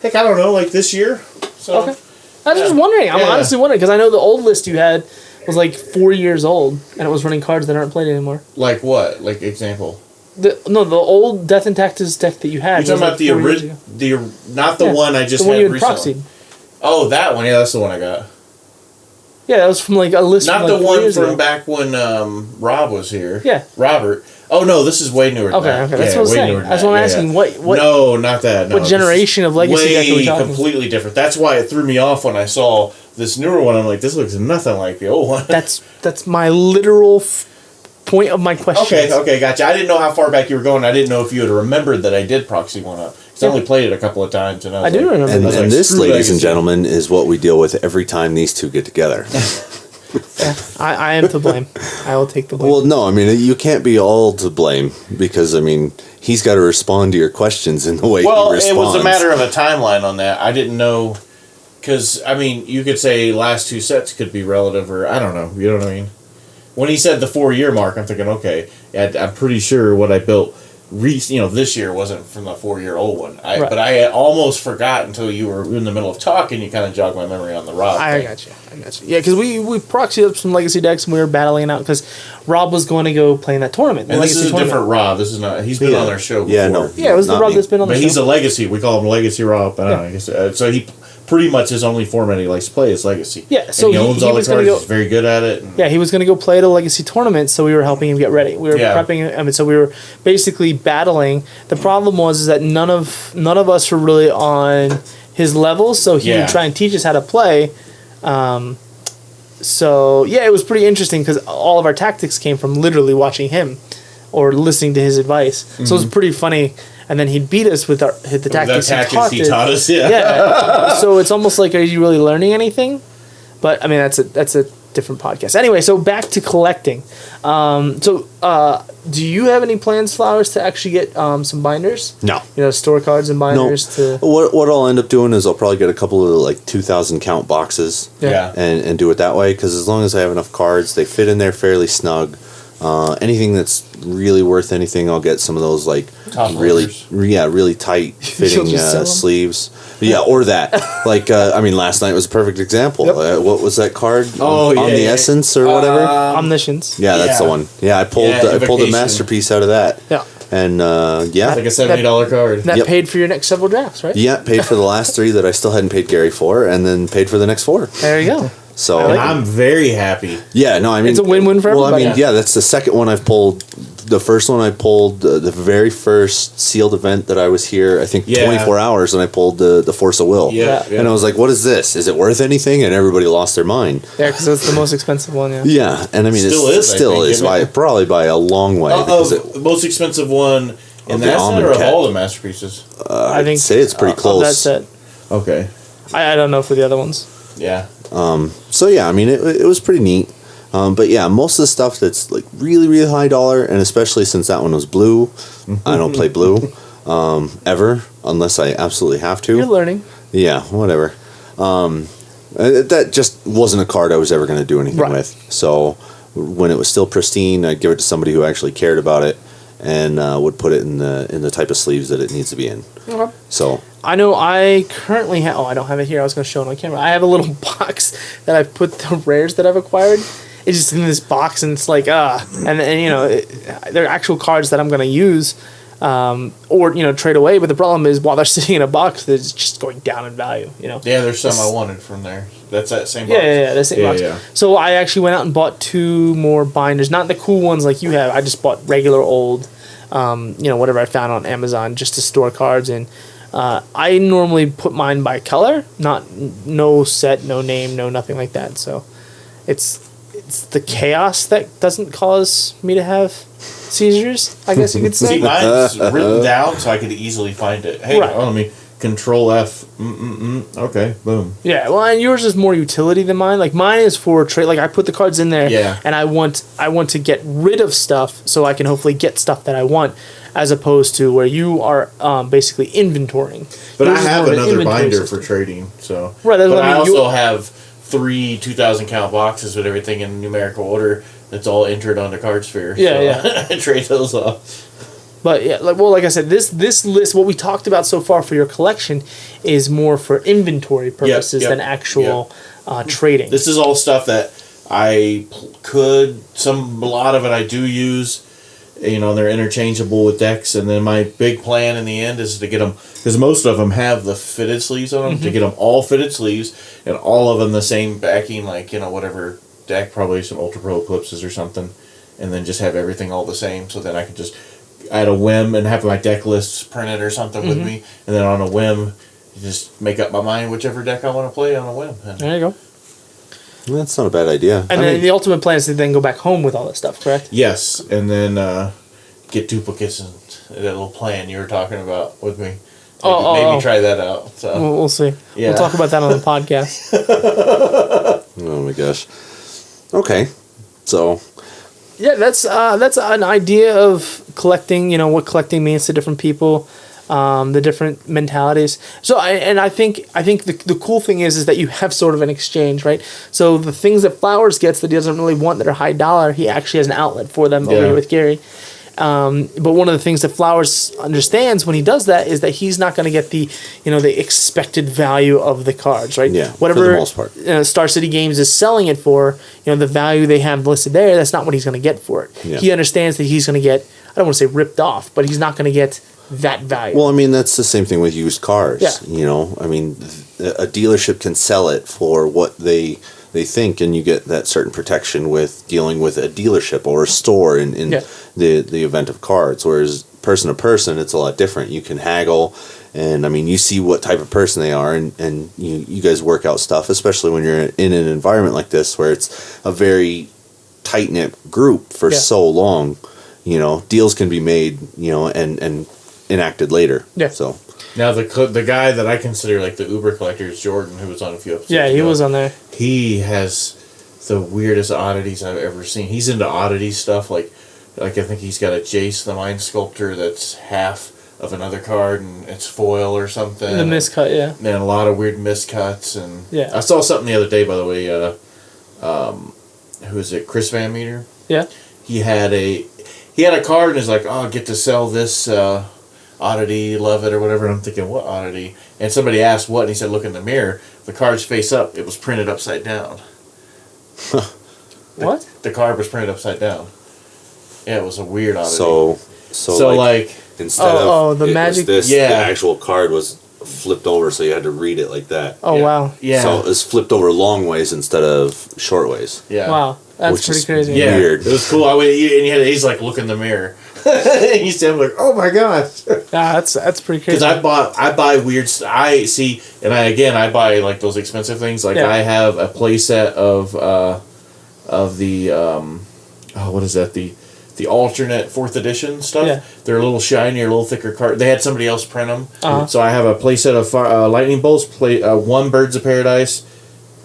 heck, I don't know, like this year. So. Okay. I was just wondering. I'm honestly wondering because I know the old list you had was like 4 years old, and it was running cards that aren't played anymore. Like what? Like example. The old Death and Tactics deck that you had. You're talking about the original, not the one I just the one had you had recently. proxied. Oh, that one. Yeah, that's the one I got. Yeah, that was from like a list. Not from, like, the 4 one years from ago. back when Rob was here. Yeah. Robert. Oh no, this is way newer than that. Okay, that's what I'm saying. That's what I'm asking. What? No, not that. No, what generation of legacy deck are we talking? Completely different. That's why it threw me off when I saw this newer one. I'm like, this looks nothing like the old one. That's my literal point of my question. Okay, gotcha. I didn't know how far back you were going. I didn't know if you had remembered that I did proxy one up. Because I only played it a couple of times. And I do remember. And like, this, ladies legacy. and gentlemen, is what we deal with every time these two get together. I am to blame. I will take the blame. Well, no, I mean, you can't be all to blame because, I mean, he's got to respond to your questions in the way he responds. Well, it was a matter of a timeline on that. I didn't know, because, I mean, you could say last two sets could be relative, or I don't know. You know what I mean? When he said the 4-year mark, I'm thinking, okay, I'm pretty sure what I built this year wasn't from the 4-year-old one. But I had almost forgot until you were in the middle of talking. You kind of jogged my memory on the Rob. I got you. Yeah, because we proxied up some legacy decks and we were battling it out because Rob was going to go play in that tournament. And this is a tournament. different Rob. This is not. He's been on our show before. Yeah, no. Yeah, it was the Rob that's been on the show. But he's a legacy. We call him Legacy Rob. I guess, so he pretty much his only format he likes to play is Legacy. Yeah, so and he owns all the cards. He's very good at it. Yeah, he was going to go play at a Legacy tournament, so we were helping him get ready. We were prepping him. I mean, so we were basically battling. The problem was that none of us were really on his level, so he would try and teach us how to play. So yeah, it was pretty interesting because all of our tactics came from literally watching him or listening to his advice. Mm-hmm. So it was pretty funny. And then he'd beat us with the tactics he taught us. Yeah. So it's almost like, are you really learning anything? But I mean, that's a different podcast. Anyway, so back to collecting. Do you have any plans, Flowers, to actually get some binders? No. Store cards and binders. No. What I'll end up doing is I'll probably get a couple of like 2,000 count boxes. Yeah. And do it that way because as long as I have enough cards, they fit in there fairly snug. Anything that's really worth anything, I'll get some of those like really tight fitting sleeves. Yeah, or that. Like I mean, last night was a perfect example. Yep. What was that card? Essence or whatever. Omniscience. Yeah, that's the one. Yeah, I pulled a masterpiece out of that. Yeah. And it's like a $70 card. That paid for your next several drafts, right? Yeah, paid for the last 3 that I still hadn't paid Gary for, and then paid for the next 4. There you go. So I'm very happy. Yeah, no, I mean it's a win-win for everybody. Well, I mean, that's the second one I've pulled. The first one I pulled the very first sealed event that I was here. I think 24 hours, and I pulled the Force of Will. Yeah. And I was like, "What is this? Is it worth anything?" And everybody lost their mind. Yeah, because it's the most expensive one. Yeah. Yeah, and I mean, it still is probably by a long way. The most expensive one in that set or of all the masterpieces? I think say it's pretty close. That set. Okay. I don't know for the other ones. Yeah. So yeah, I mean, it was pretty neat. But yeah, most of the stuff that's like really, really high dollar, and especially since that one was blue, I don't play blue ever unless I absolutely have to. You're learning. Yeah, whatever. That just wasn't a card I was ever going to do anything with. So when it was still pristine, I'd give it to somebody who actually cared about it and would put it in the type of sleeves that it needs to be in. Okay. So I know I currently have. Oh, I don't have it here. I was going to show it on camera. I have a little box that I've put the rares that I've acquired. It's just in this box, and it's like and they're actual cards that I'm going to use, or trade away. But the problem is, while they're sitting in a box, they're just going down in value. Yeah, there's some I wanted from there. That's that same box. Yeah, that same box. Yeah. So I actually went out and bought 2 more binders, not the cool ones like you have. I just bought regular old, whatever I found on Amazon just to store cards in. I normally put mine by color, no set, no name, no nothing like that. So it's the chaos that doesn't cause me to have seizures, I guess you could say. See, mine's written down so I could easily find it. Hey, let me Control F. Okay, boom. Yeah, well, and yours is more utility than mine. Like mine is for trade. Like I put the cards in there, Yeah. and I want to get rid of stuff so I can hopefully get stuff that I want, as opposed to where you are basically inventorying. But Yours I is have more of an another inventory binder system. for trading, so. Right, that's But what I I mean, also have 3 2,000 count boxes with everything in numerical order. That's all entered onto CardSphere. Yeah, so I trade those off. But yeah, like I said, this list, what we talked about so far for your collection, is more for inventory purposes yep, than actual trading. This is all stuff that a lot of it I do use. You know, they're interchangeable with decks, and then my big plan in the end is to get them, because most of them have the fitted sleeves on them, to get them all fitted sleeves and all of them the same backing, like, you know, whatever deck, probably some Ultra Pro Eclipses or something, and then just have everything all the same, so then I can just at a whim and have my deck lists printed or something with me, and then on a whim just make up my mind whichever deck I want to play on a whim. And There you go. That's not a bad idea. And then the ultimate plan is to then go back home with all this stuff, correct? yes, and then get duplicates and that little plan you were talking about with me. Maybe try that out. So We'll see. Yeah. We'll talk about that on the podcast. Oh my gosh. Okay, so Yeah, that's an idea of collecting. You know what collecting means to different people, the different mentalities. So I think the cool thing is that you have sort of an exchange, right? So the things that Flowers gets that he doesn't really want that are high dollar, he actually has an outlet for them over here with Gary. But one of the things that Flowers understands when he does that is that he's not going to get the expected value of the cards, right? Yeah, Whatever for the most part. Star City Games is selling it for, the value they have listed there, that's not what he's going to get for it. Yeah. He understands that he's going to get, I don't want to say ripped off, but he's not going to get that value. well, I mean that's the same thing with used cars. Yeah. You know, I mean, a dealership can sell it for what they think, and you get that certain protection with dealing with a dealership or a store in the event of cards. Whereas person to person, it's a lot different. You can haggle, and I mean, you see what type of person they are, and you guys work out stuff, especially when you're in an environment like this where it's a very tight knit group for so long. You know, deals can be made, and enacted later. Yeah. So now the guy that I consider like the Uber collector is Jordan, who was on a few episodes. yeah, he was on there. He has the weirdest oddities I've ever seen. He's into oddity stuff, like I think he's got a Jace the Mind Sculptor that's half of another card and it's foil or something. The miscut, yeah. And a lot of weird miscuts, and Yeah. I saw something the other day, by the way. Who is it? Chris Van Meter. Yeah. He had a card and is like, oh, I get to sell this oddity, love it or whatever. And I'm thinking, what oddity? And somebody asked what, and he said, look in the mirror. The card's face up. It was printed upside down. What? The card was printed upside down. Yeah, it was a weird oddity. So like instead of the it was magic- this, Yeah. the actual card was flipped over, so you had to read it like that. Oh, yeah. wow. Yeah. So it was flipped over long ways instead of short ways. Yeah. Wow. That's Which pretty is crazy. Yeah. Weird. It was cool. He's like, look in the mirror. He's like, oh my gosh. Yeah, that's pretty crazy. Because I buy weird. I see, and I buy like those expensive things. Like Yeah. I have a playset of the what is that, the alternate 4th edition stuff. Yeah. They're a little shinier, a little thicker card. They had somebody else print them, Uh-huh. so I have a playset of lightning bolts. One Birds of Paradise.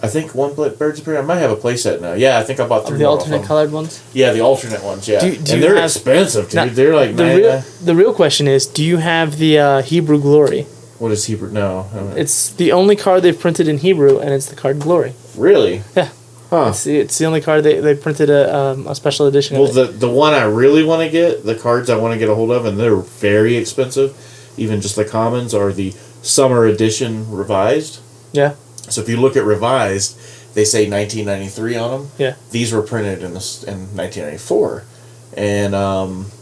I think one Birds of Paradise. I might have a playset now. Yeah, I think I bought 3 the more of alternate them. colored ones. Yeah, the alternate ones. Yeah, Do and you they're have- expensive, dude. Now, They're like the real question is, do you have the Hebrew Glory? what is Hebrew? No, It's the only card they've printed in Hebrew, and it's the card Glory. really. Yeah. Huh. It's the only card they printed a special edition Well, of it. the one I really want to get, the cards I want to get a hold of, and they're very expensive, even just the commons, are the Summer Edition Revised. Yeah. So if you look at Revised, they say 1993 on them. Yeah. These were printed in 1994. And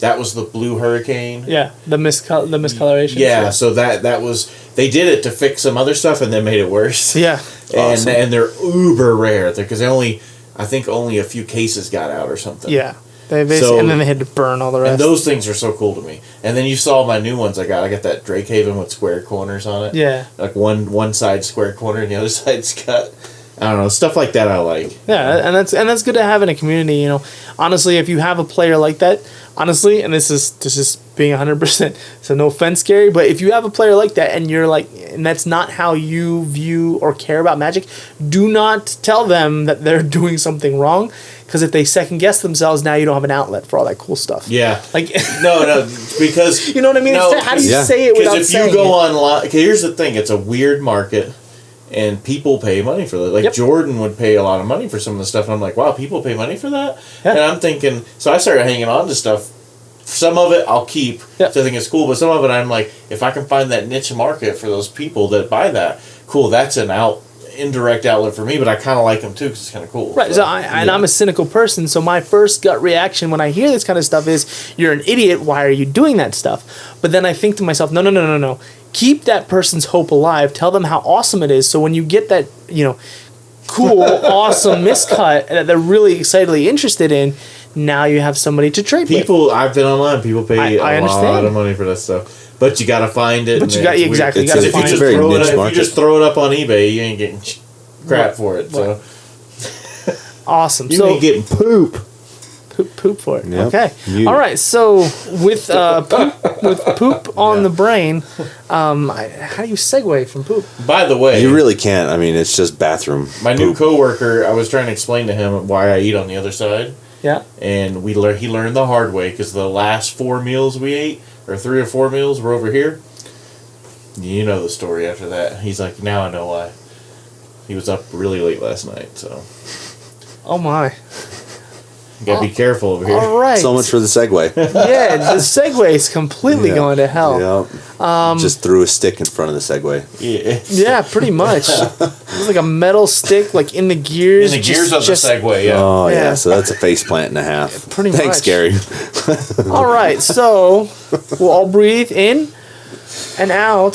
that was the Blue Hurricane. Yeah. The miscoloration. Yeah, so that was, they did it to fix some other stuff and then made it worse. Yeah. Awesome. And they're uber rare, because I think only a few cases got out or something. Yeah. They basically, So- and then they had to burn all the rest. And those things are so cool to me. And then you saw my new ones I got. I got that Drakehaven with square corners on it. Yeah. Like one side square corner and the other side's cut. I don't know, stuff like that I like. Yeah, and that's good to have in a community. You know, honestly, if you have a player like that, honestly, and this is being 100%, so no offense, Gary, but if you have a player like that and you're like, and that's not how you view or care about Magic, do not tell them that they're doing something wrong, because if they second guess themselves, now you don't have an outlet for all that cool stuff. Yeah. Like No, because you know what I mean? No, How do you say it without if saying you go it? online, okay, here's the thing: it's a weird market. And people pay money for that. Like, Yep. Jordan would pay a lot of money for some of the stuff. And I'm like, wow, people pay money for that? Yeah. And I'm thinking, so I started hanging on to stuff. Some of it I'll keep, Yep. so I think it's cool. But some of it I'm like, if I can find that niche market for those people that buy that, cool, that's an indirect outlet for me. But I kind of like them too, because it's kind of cool. Right, so I'm a cynical person, so my first gut reaction when I hear this kind of stuff is, you're an idiot, why are you doing that stuff? But then I think to myself, no. Keep that person's hope alive, tell them how awesome it is, so when you get that, cool, awesome miscut that they're really excitedly interested in, now you have somebody to trade with. I've been online, people pay I a lot understand. of money for that stuff. But you got to find it. But and you got it's weird. exactly. You It's got to a- find it's a it. very niche If you market. just throw it up on eBay, you ain't getting crap for it. So Awesome. you So ain't getting poop. poop for it. Yep. Okay. You- All right. So with poop on the brain, how do you segue from poop? By the way, You really can't. I mean, it's just bathroom. my new poop. coworker, I was trying to explain to him why I eat on the other side, Yeah. and he learned the hard way, because the last 4 meals we ate, or 3 or 4 meals, were over here. You know the story after that. He's like, now I know why. He was up really late last night, so Oh my. you gotta be careful over here. All right. So much for the segue. Yeah, the segue is completely Yeah. going to hell. Yeah. Just threw a stick in front of the Segway. Yeah. Yeah, pretty much. It was like a metal stick, like in the gears. In the gears of the Segway, yeah. Oh yeah. Yeah. So that's a face plant and a half. Pretty Thanks, much. Gary. All right, so we'll all breathe in and out.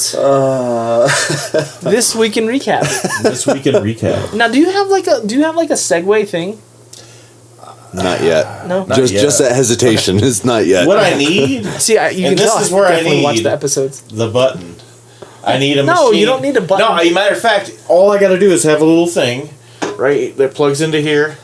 This week in recap. This week in recap. Now, do you have like a segue thing? Not yet. No. Not Just yet. just that hesitation is not yet. What I need, See, you And can this tell. is where I definitely watch need- the episodes. the button. I need a machine. No, you don't need a button. No, as a matter of fact, all I gotta do is have a little thing, right, that plugs into here.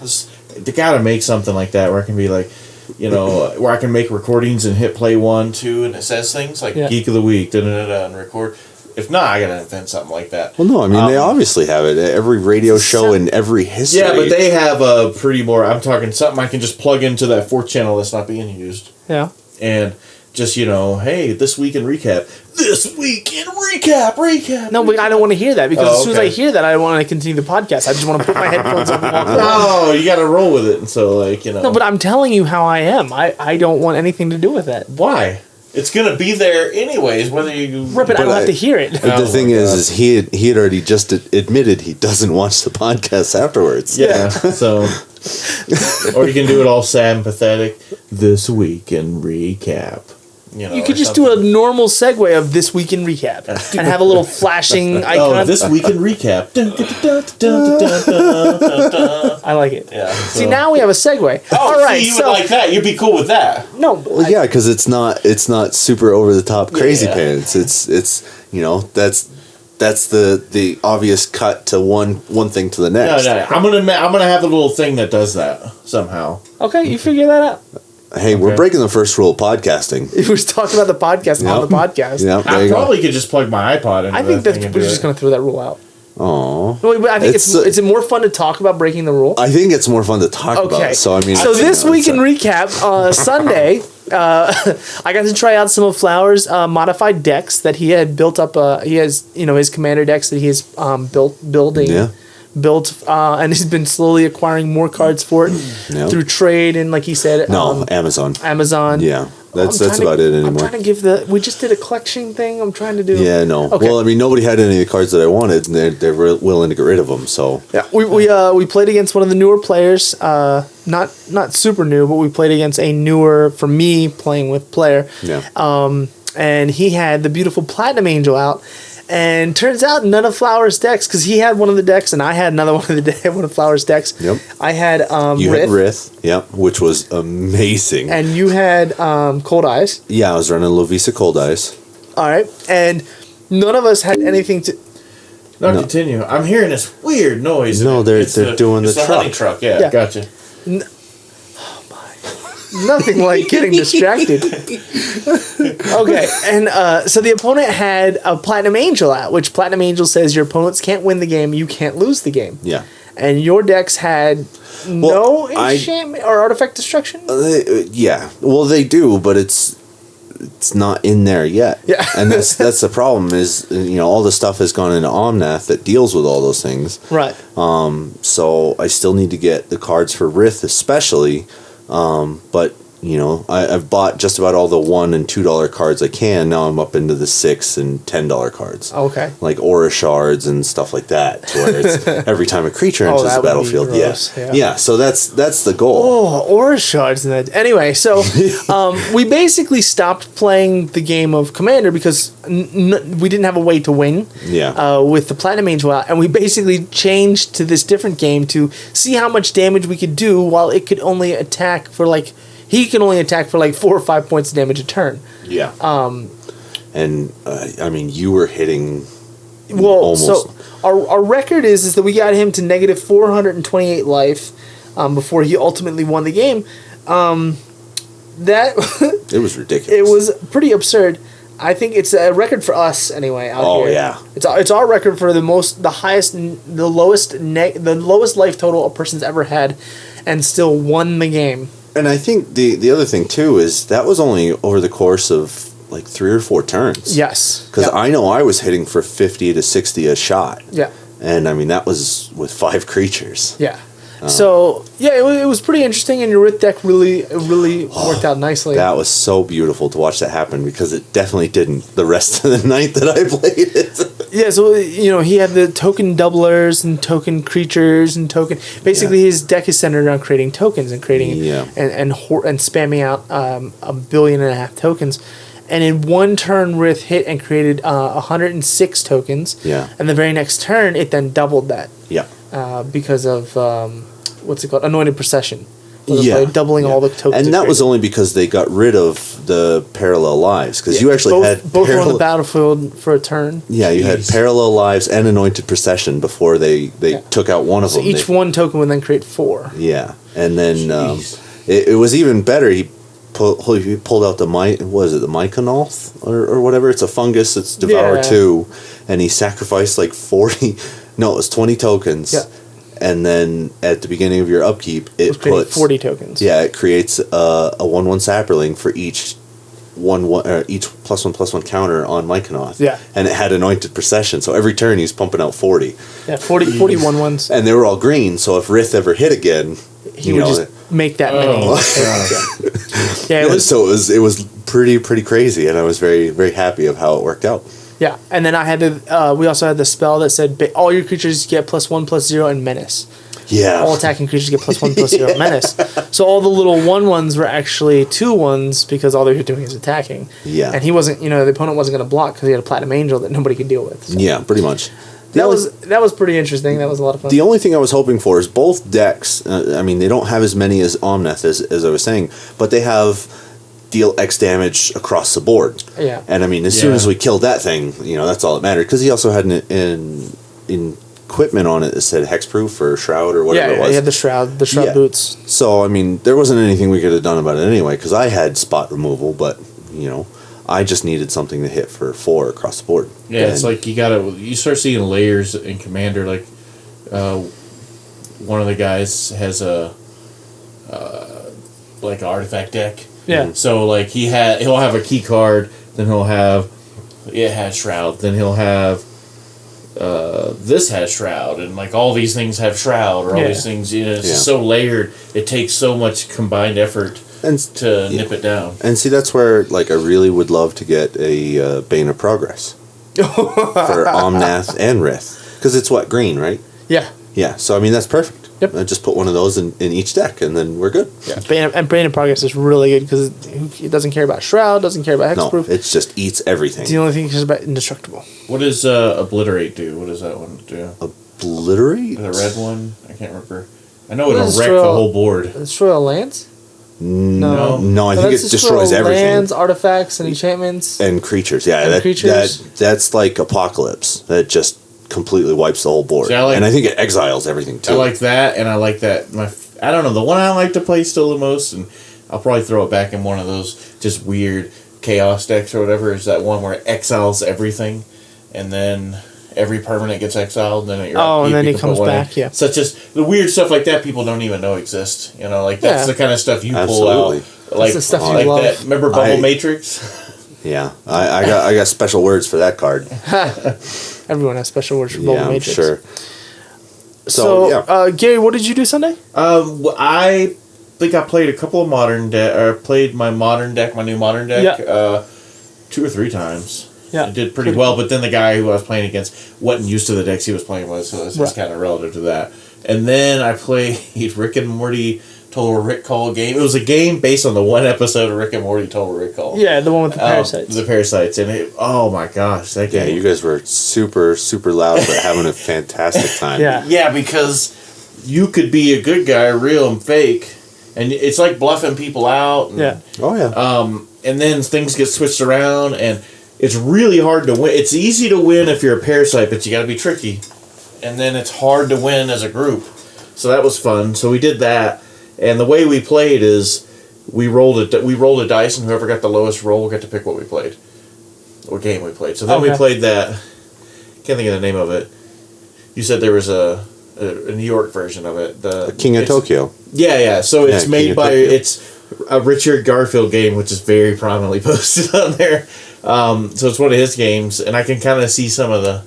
They gotta make something like that where I can be like, where I can make recordings and hit play 1, 2, and it says things like Yeah. Geek of the Week, and record. If not, I gotta invent something like that. Well, no, I mean they obviously have it. Every radio show in every history. Yeah, but they have a pretty more. I'm talking something I can just plug into that 4th channel that's not being used, Yeah. and just hey, this week in recap. This week in recap. No, but I don't want to hear that, because Oh, as soon as I okay. hear that, I want to continue the podcast. I just want to put my headphones on and walk away. No, you gotta roll with it, and so No, but I'm telling you how I am. I don't want anything to do with that. why? It's gonna be there anyways, whether you. Right, but I don't have to hear it. But the Oh thing my is he had already just admitted he doesn't watch the podcast afterwards. Yeah. So, or you can do it all sad and pathetic. This week in recap. You could just do a normal segue of this week in recap and have a little flashing icon. Oh, this week in recap. I like it. Yeah. See, now we have a segue. Oh, All right, see, you so would like that. You'd be cool with that. no, Well, yeah, because it's not super over the top crazy Yeah. pants. It's that's the obvious cut to one thing to the No, next. no. I'm gonna have a little thing that does that somehow. okay, you figure that out. Hey, we're Okay. breaking the first rule of podcasting. He was talking about the podcast on Yep. the podcast. Yeah, there I you go. probably could just plug my iPod into I think that that's thing and we're do just it. going to throw that rule out. Aw. No, but I think it's It's, more fun to talk about breaking the rule. I think it's more fun to talk Okay. about. So I mean, So this week in recap, Sunday, I got to try out some of Flowers' modified decks that he had built up. He has his commander decks that he has built, and he's been slowly acquiring more cards for it Yeah. through trade and, like he said, No, Amazon. Amazon. Yeah, that's I'm trying about to- it I'm anymore. trying to give we just did a collection thing. I'm trying to do. Yeah, no. Okay. Well, I mean, nobody had any of the cards that I wanted, and they're willing to get rid of them. So Yeah, we played against one of the newer players, not super new, but we played against a newer, for me, playing with player. yeah, And he had the beautiful Platinum Angel out, and turns out none of Flowers' decks, because he had one of the decks and I had another one of one of Flowers' decks. Yep. I had you Rith, had Rith, yep, which was amazing. and you had Cold Eyes. Yeah, I was running Lovisa Cold Eyes. All right, and none of us had anything to. No, continue. I'm hearing this weird noise. No, they're doing the honey truck. truck. Yeah, gotcha. Nothing like getting distracted. Okay, and so the opponent had a Platinum Angel out, which Platinum Angel says your opponents can't win the game, you can't lose the game. Yeah. And your decks had no enchantment or artifact destruction? Yeah. Well, they do, but it's not in there yet. Yeah. And that's the problem is, all the stuff has gone into Omnath that deals with all those things. Right. So I still need to get the cards for Rith especially. But I've bought just about all the $1 and $2 cards I can. Now I'm up into the $6 and $10 cards. Okay. Like Aura Shards and stuff like that, to where it's every time a creature enters the battlefield. Yeah. So that's the goal. Oh, Aura Shards and that. Anyway, so we basically stopped playing the game of Commander because we didn't have a way to win. Yeah. With the Platinum Angel out, and we basically changed to this different game to see how much damage we could do while it could only attack for he can only attack for 4 or 5 points of damage a turn. Yeah. And you were hitting. Well, almost. So our record is that we got him to negative 428 life before he ultimately won the game. That it was ridiculous. It was pretty absurd. I think it's a record for us anyway. Out here. Yeah. It's our record for the lowest life total a person's ever had, and still won the game. And I think the other thing too is that was only over the course of 3 or 4 turns. Yes. Because I know I was hitting for 50 to 60 a shot. Yeah. And that was with 5 creatures. Yeah. So it was pretty interesting, and your Rith deck really worked out nicely. That was so beautiful to watch that happen because it definitely didn't the rest of the night that I played it. Yeah, so he had the token doublers and token creatures and token. Basically, his deck is centered around creating tokens and creating and spamming out 1.5 billion tokens. And in one turn, Rith hit and created 106 tokens. Yeah. And the very next turn, it then doubled that. Yeah. Because of what's it called? Anointed Procession. Doubling all the tokens. And that was only because they got rid of the parallel lives. Because you actually had both were on the battlefield for a turn. Yeah, you had parallel lives and Anointed Procession before they took out one of them. Each one token would then create 4. Yeah. And then it was even better. He pulled out the Myconolth or whatever. It's a fungus. It's Devour 2. And he sacrificed 40... No, it was 20 tokens. Yeah. And then at the beginning of your upkeep, it puts 40 tokens. Yeah, it creates a 1/1 sapperling for each each +1/+1 counter on Mykonoth. Yeah. And it had Anointed Procession, so every turn he's pumping out 40. Yeah, 41 ones. And they were all green, so if Rith ever hit again, he would just make that many. So it was pretty crazy, and I was very, very happy of how it worked out. Yeah, and then I had to. We also had the spell that said all your creatures get +1/+0 and menace. Yeah. All attacking creatures get +1/+0 menace. So all the little 1/1s were actually 2/1s because all they were doing is attacking. Yeah. And he wasn't. The opponent wasn't going to block because he had a Platinum Angel that nobody could deal with. So. Yeah, pretty much. That was pretty interesting. That was a lot of fun. The only thing I was hoping for is both decks. They don't have as many as Omnath as I was saying, but they have deal X damage across the board. Yeah. And as soon as we killed that thing, that's all that mattered. Because he also had an equipment on it that said hexproof or shroud or whatever it was. Yeah, he had the shroud boots. So there wasn't anything we could have done about it anyway. Because I had spot removal, but I just needed something to hit for 4 across the board. Yeah, it's like you start seeing layers in Commander. Like one of the guys has a artifact deck. Yeah. So he'll have a key card, then he'll have Shroud, then he'll have this has Shroud, and all these things have Shroud, or all these things. It's so layered. It takes so much combined effort to nip it down. And see, that's where I really would love to get a Bane of Progress for Omnath and Rith, because it's green, right? Yeah. Yeah. So that's perfect. Yep. I just put one of those in each deck, and then we're good. Yeah. Bane of Progress is really good because it doesn't care about Shroud, doesn't care about Hexproof. No, it just eats everything. It's the only thing it cares about Indestructible. What does Obliterate do? What does that one do? Obliterate? The red one? I can't remember. I know it'll wreck the whole board. Destroy lands? No, I think it destroys everything. Lands, artifacts, and enchantments. And creatures, yeah. Creatures? That's like Apocalypse. That just completely wipes the whole board. See, I and I think it exiles everything too. I like that, and I like that. I don't know, the one I like to play still the most, and I'll probably throw it back in one of those just weird chaos decks or whatever, is that one where it exiles everything, and then every permanent gets exiled, and then and then he comes back, yeah. Such as the weird stuff like that people don't even know exists. You know, like that's the kind of stuff you pull out. Like, the stuff you like love. that. Remember Bubble Matrix? Yeah, I got special words for that card. Everyone has special words for Bubble Matrix. I'm sure. So, Gary, what did you do Sunday? I think I played a couple of played my modern deck, my new modern deck, 2 or 3 times. Yeah, I did pretty well, but then the guy who I was playing against wasn't used to the decks he was playing with, so it's just kind of relative to that. And then I played Rick and Morty Total Recall game. It was a game based on the one episode of Rick and Morty Total Recall. Yeah, the one with the parasites. The parasites, and oh my gosh, that game. Yeah, you guys were super, super loud, but having a fantastic time. Yeah, because you could be a good guy, real and fake, and it's like bluffing people out. And, Oh yeah. And then things get switched around, and it's really hard to win. It's easy to win if you're a parasite, but you got to be tricky. And then it's hard to win as a group. So that was fun. So we did that. And the way we played is we rolled a dice, and whoever got the lowest roll got to pick what we played. What game we played. So then we played that. Can't think of the name of it. You said there was a New York version of it. The King of Tokyo. Yeah. So it's made by... Tokyo. It's a Richard Garfield game, which is very prominently posted on there. So it's one of his games, and I can kind of see some of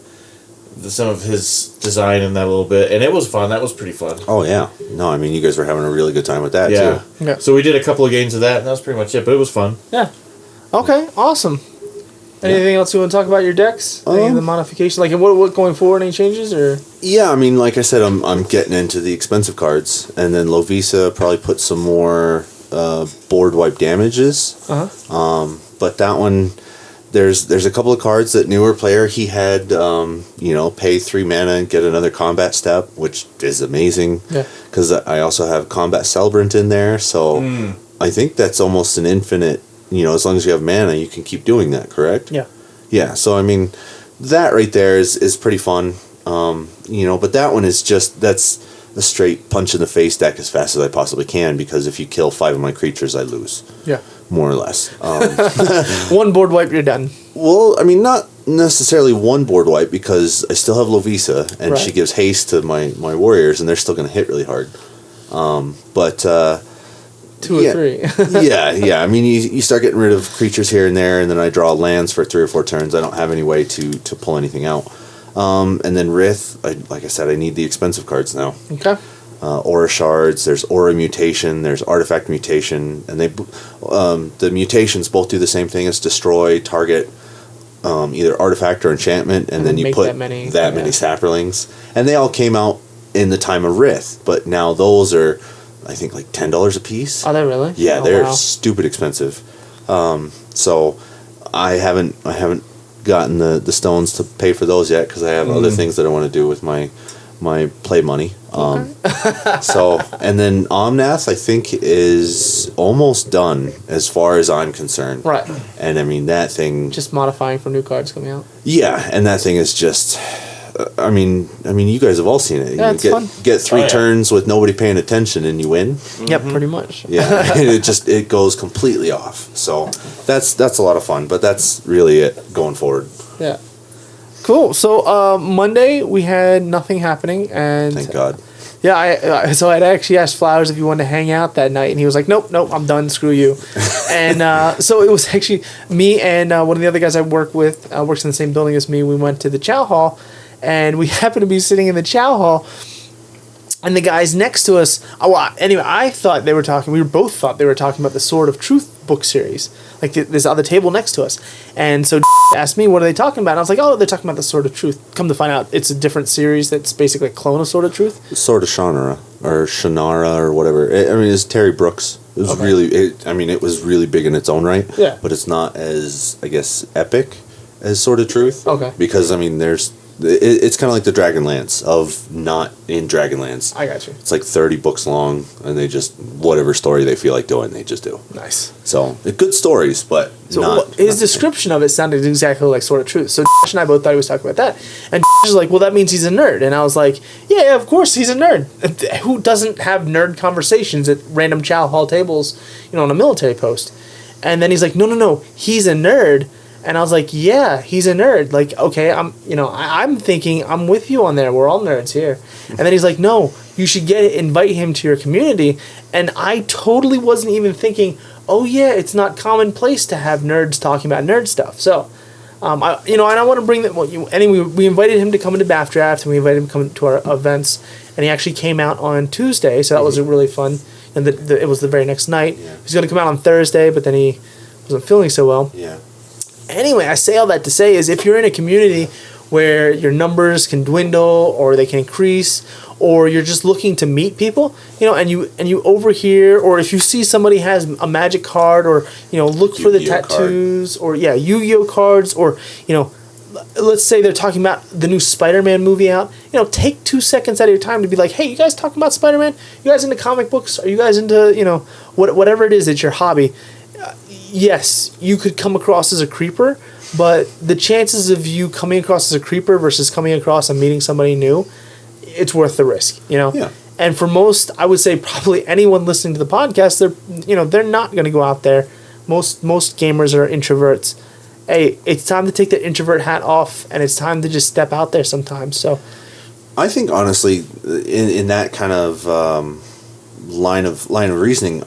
his design in that a little bit, and it was fun. That was pretty fun. Oh yeah, no, I mean you guys were having a really good time with that too. Yeah. So we did a couple of games of that, and that was pretty much it. But it was fun. Yeah. Okay. Awesome. Anything else you want to talk about your decks? Any of the modifications? Like what going forward? Any changes or? Yeah, I mean, like I said, I'm getting into the expensive cards, and then Lovisa probably put some more board wipe damages. But that one. There's a couple of cards that newer player he had pay 3 mana and get another combat step, which is amazing. Yeah. Because I also have combat celebrant in there, so I think that's almost an infinite. As long as you have mana, you can keep doing that. Correct? Yeah. Yeah. So I mean, that right there is pretty fun. But that one is that's a straight punch in the face deck as fast as I possibly can, because if you kill 5 of my creatures, I lose. Yeah. More or less. One board wipe, you're done. Well, I mean, not necessarily one board wipe, because I still have Lovisa, and she gives haste to my warriors, and they're still going to hit really hard. But 2 or 3. yeah. I mean, you start getting rid of creatures here and there, and then I draw lands for 3 or 4 turns. I don't have any way to pull anything out. And then Rith, like I said, I need the expensive cards now. Okay. Aura Shards, there's Aura Mutation, there's Artifact Mutation, and the mutations both do the same thing as destroy target either artifact or enchantment, and then you put that many saplings. And they all came out in the time of Rith, but now those are, I think, like $10 a piece. Are they really? Yeah, they're stupid expensive. So I haven't gotten the stones to pay for those yet, because I have other things that I want to do with my play money. So, and then Omnath, I think, is almost done as far as I'm concerned. Right. And I mean, that thing... Just modifying for new cards coming out. Yeah, and that thing is just... I mean, you guys have all seen it. Yeah, it's fun. Get 3 turns with nobody paying attention and you win. Yep, pretty much. Yeah, it goes completely off. So that's a lot of fun, but that's really it going forward. Yeah. Cool. So Monday we had nothing happening, and thank God. Yeah, so I'd actually asked Flowers if he wanted to hang out that night, and he was like, "Nope, I'm done. Screw you." And so it was actually me and one of the other guys I work with, works in the same building as me. We went to the chow hall, and we happened to be sitting in the chow hall, and the guys next to us. Anyway, I thought they were talking. We both thought they were talking about the Sword of Truth book series, like this other table next to us. And so asked me, what are they talking about? And I was like, oh, they're talking about the Sword of Truth. Come to find out, it's a different series that's basically a clone of Sword of Truth. Sword of Shannara, or whatever. It's Terry Brooks. It was it was really big in its own right. Yeah. But it's not as, I guess, epic as Sword of Truth. Okay. Because, there's It's kind of like the Dragonlance of not in Dragonlance. I got you. It's like 30 books long, and they just, whatever story they feel like doing, they just do. Nice. So, good stories, but So not... his description of it sounded exactly like Sword of Truth. So Josh and I both thought he was talking about that. And Josh was like, well, that means he's a nerd. And I was like, yeah, of course he's a nerd. Who doesn't have nerd conversations at random chow hall tables, on a military post? And then he's like, no, he's a nerd. And I was like, yeah, he's a nerd. Like, okay, I'm thinking I'm with you on there. We're all nerds here. And then he's like, no, you should invite him to your community. And I totally wasn't even thinking, oh yeah, it's not commonplace to have nerds talking about nerd stuff. So, and I want to bring that. Anyway, we invited him to come into BAFDraft, and we invited him to come to our events. And he actually came out on Tuesday, so that was really fun. And it was the very next night. Yeah. He was going to come out on Thursday, but then he wasn't feeling so well. Yeah. Anyway, I say all that to say is if you're in a community where your numbers can dwindle or they can increase, or you're just looking to meet people, and you overhear, or if you see somebody has a magic card, or look for the Yu-Gi-Oh tattoos, or Yu-Gi-Oh cards, or let's say they're talking about the new Spider-Man movie out, take 2 seconds out of your time to be like, hey, you guys talking about Spider-Man? You guys into comic books? Are you guys into whatever it is that's your hobby? Yes, you could come across as a creeper, but the chances of you coming across as a creeper versus coming across and meeting somebody new, it's worth the risk, Yeah. And for most, I would say probably anyone listening to the podcast, they're not going to go out there. Most gamers are introverts. Hey, it's time to take the introvert hat off, and it's time to just step out there sometimes. So, I think honestly, in that kind of line of reasoning,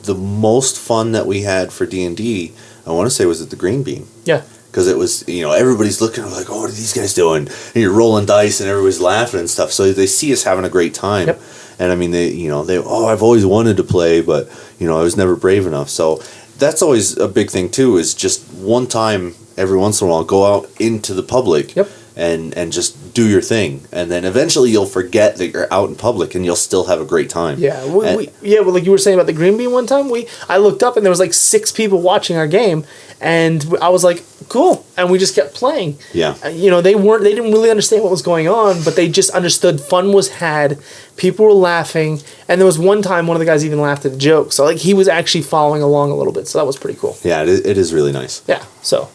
the most fun that we had for D&D, I want to say, was at the Green Bean. yeah. Because it was, everybody's looking like, oh, what are these guys doing? And you're rolling dice and everybody's laughing and stuff. So they see us having a great time. Yep. And I mean, I've always wanted to play, but, I was never brave enough. So that's always a big thing too, is just one time every once in a while, go out into the public. Yep. And just do your thing, and then eventually you'll forget that you're out in public, and you'll still have a great time. Yeah, well, like you were saying about the Green Bean one time, I looked up and there was like 6 people watching our game, and I was like, cool, and we just kept playing. Yeah, they didn't really understand what was going on, but they just understood fun was had, people were laughing, and there was one time one of the guys even laughed at the joke, so like he was actually following along a little bit, so that was pretty cool. Yeah, it is really nice. Yeah, so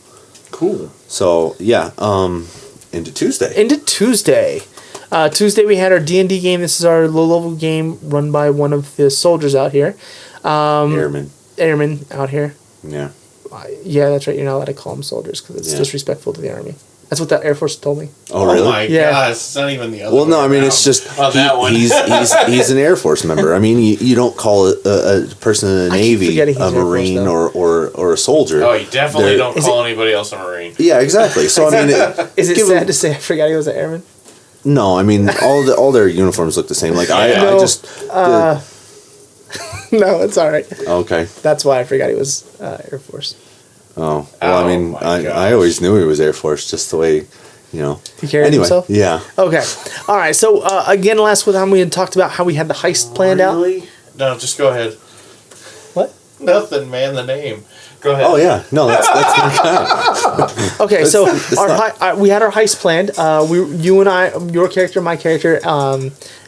Cool. So yeah, into Tuesday. Tuesday we had our D&D game. This is our low-level game run by one of the soldiers out here. Airmen out here. Yeah. Yeah, that's right. You're not allowed to call them soldiers because it's disrespectful to the Army. That's what the Air Force told me. Oh, really? Oh my Yeah. God, it's not even the other Well, no, way I mean, around. it's just that one. he's an Air Force member. I mean, you don't call a person in the I keep Navy forgetting he's a Air Force, Marine though. or a soldier. Oh, you definitely They're- don't call anybody else a Marine. Yeah, exactly. So I mean, Is it give sad him- to say I forgot he was an airman? No, I mean all their uniforms look the same. Like I No, just No, it's all right. okay. That's why I forgot he was Air Force. Oh well, I Oh mean, my I gosh. always knew he was Air Force, just the way, He carried Anyway, himself? yeah. Okay. All right. So, again, last time we had talked about how we had the heist planned out. Really? No, just go ahead. What? Nothing, man. The name. Go ahead. Oh yeah, no, that's gonna count. Okay, so it's not- we had our heist planned. You and I, your character, my character,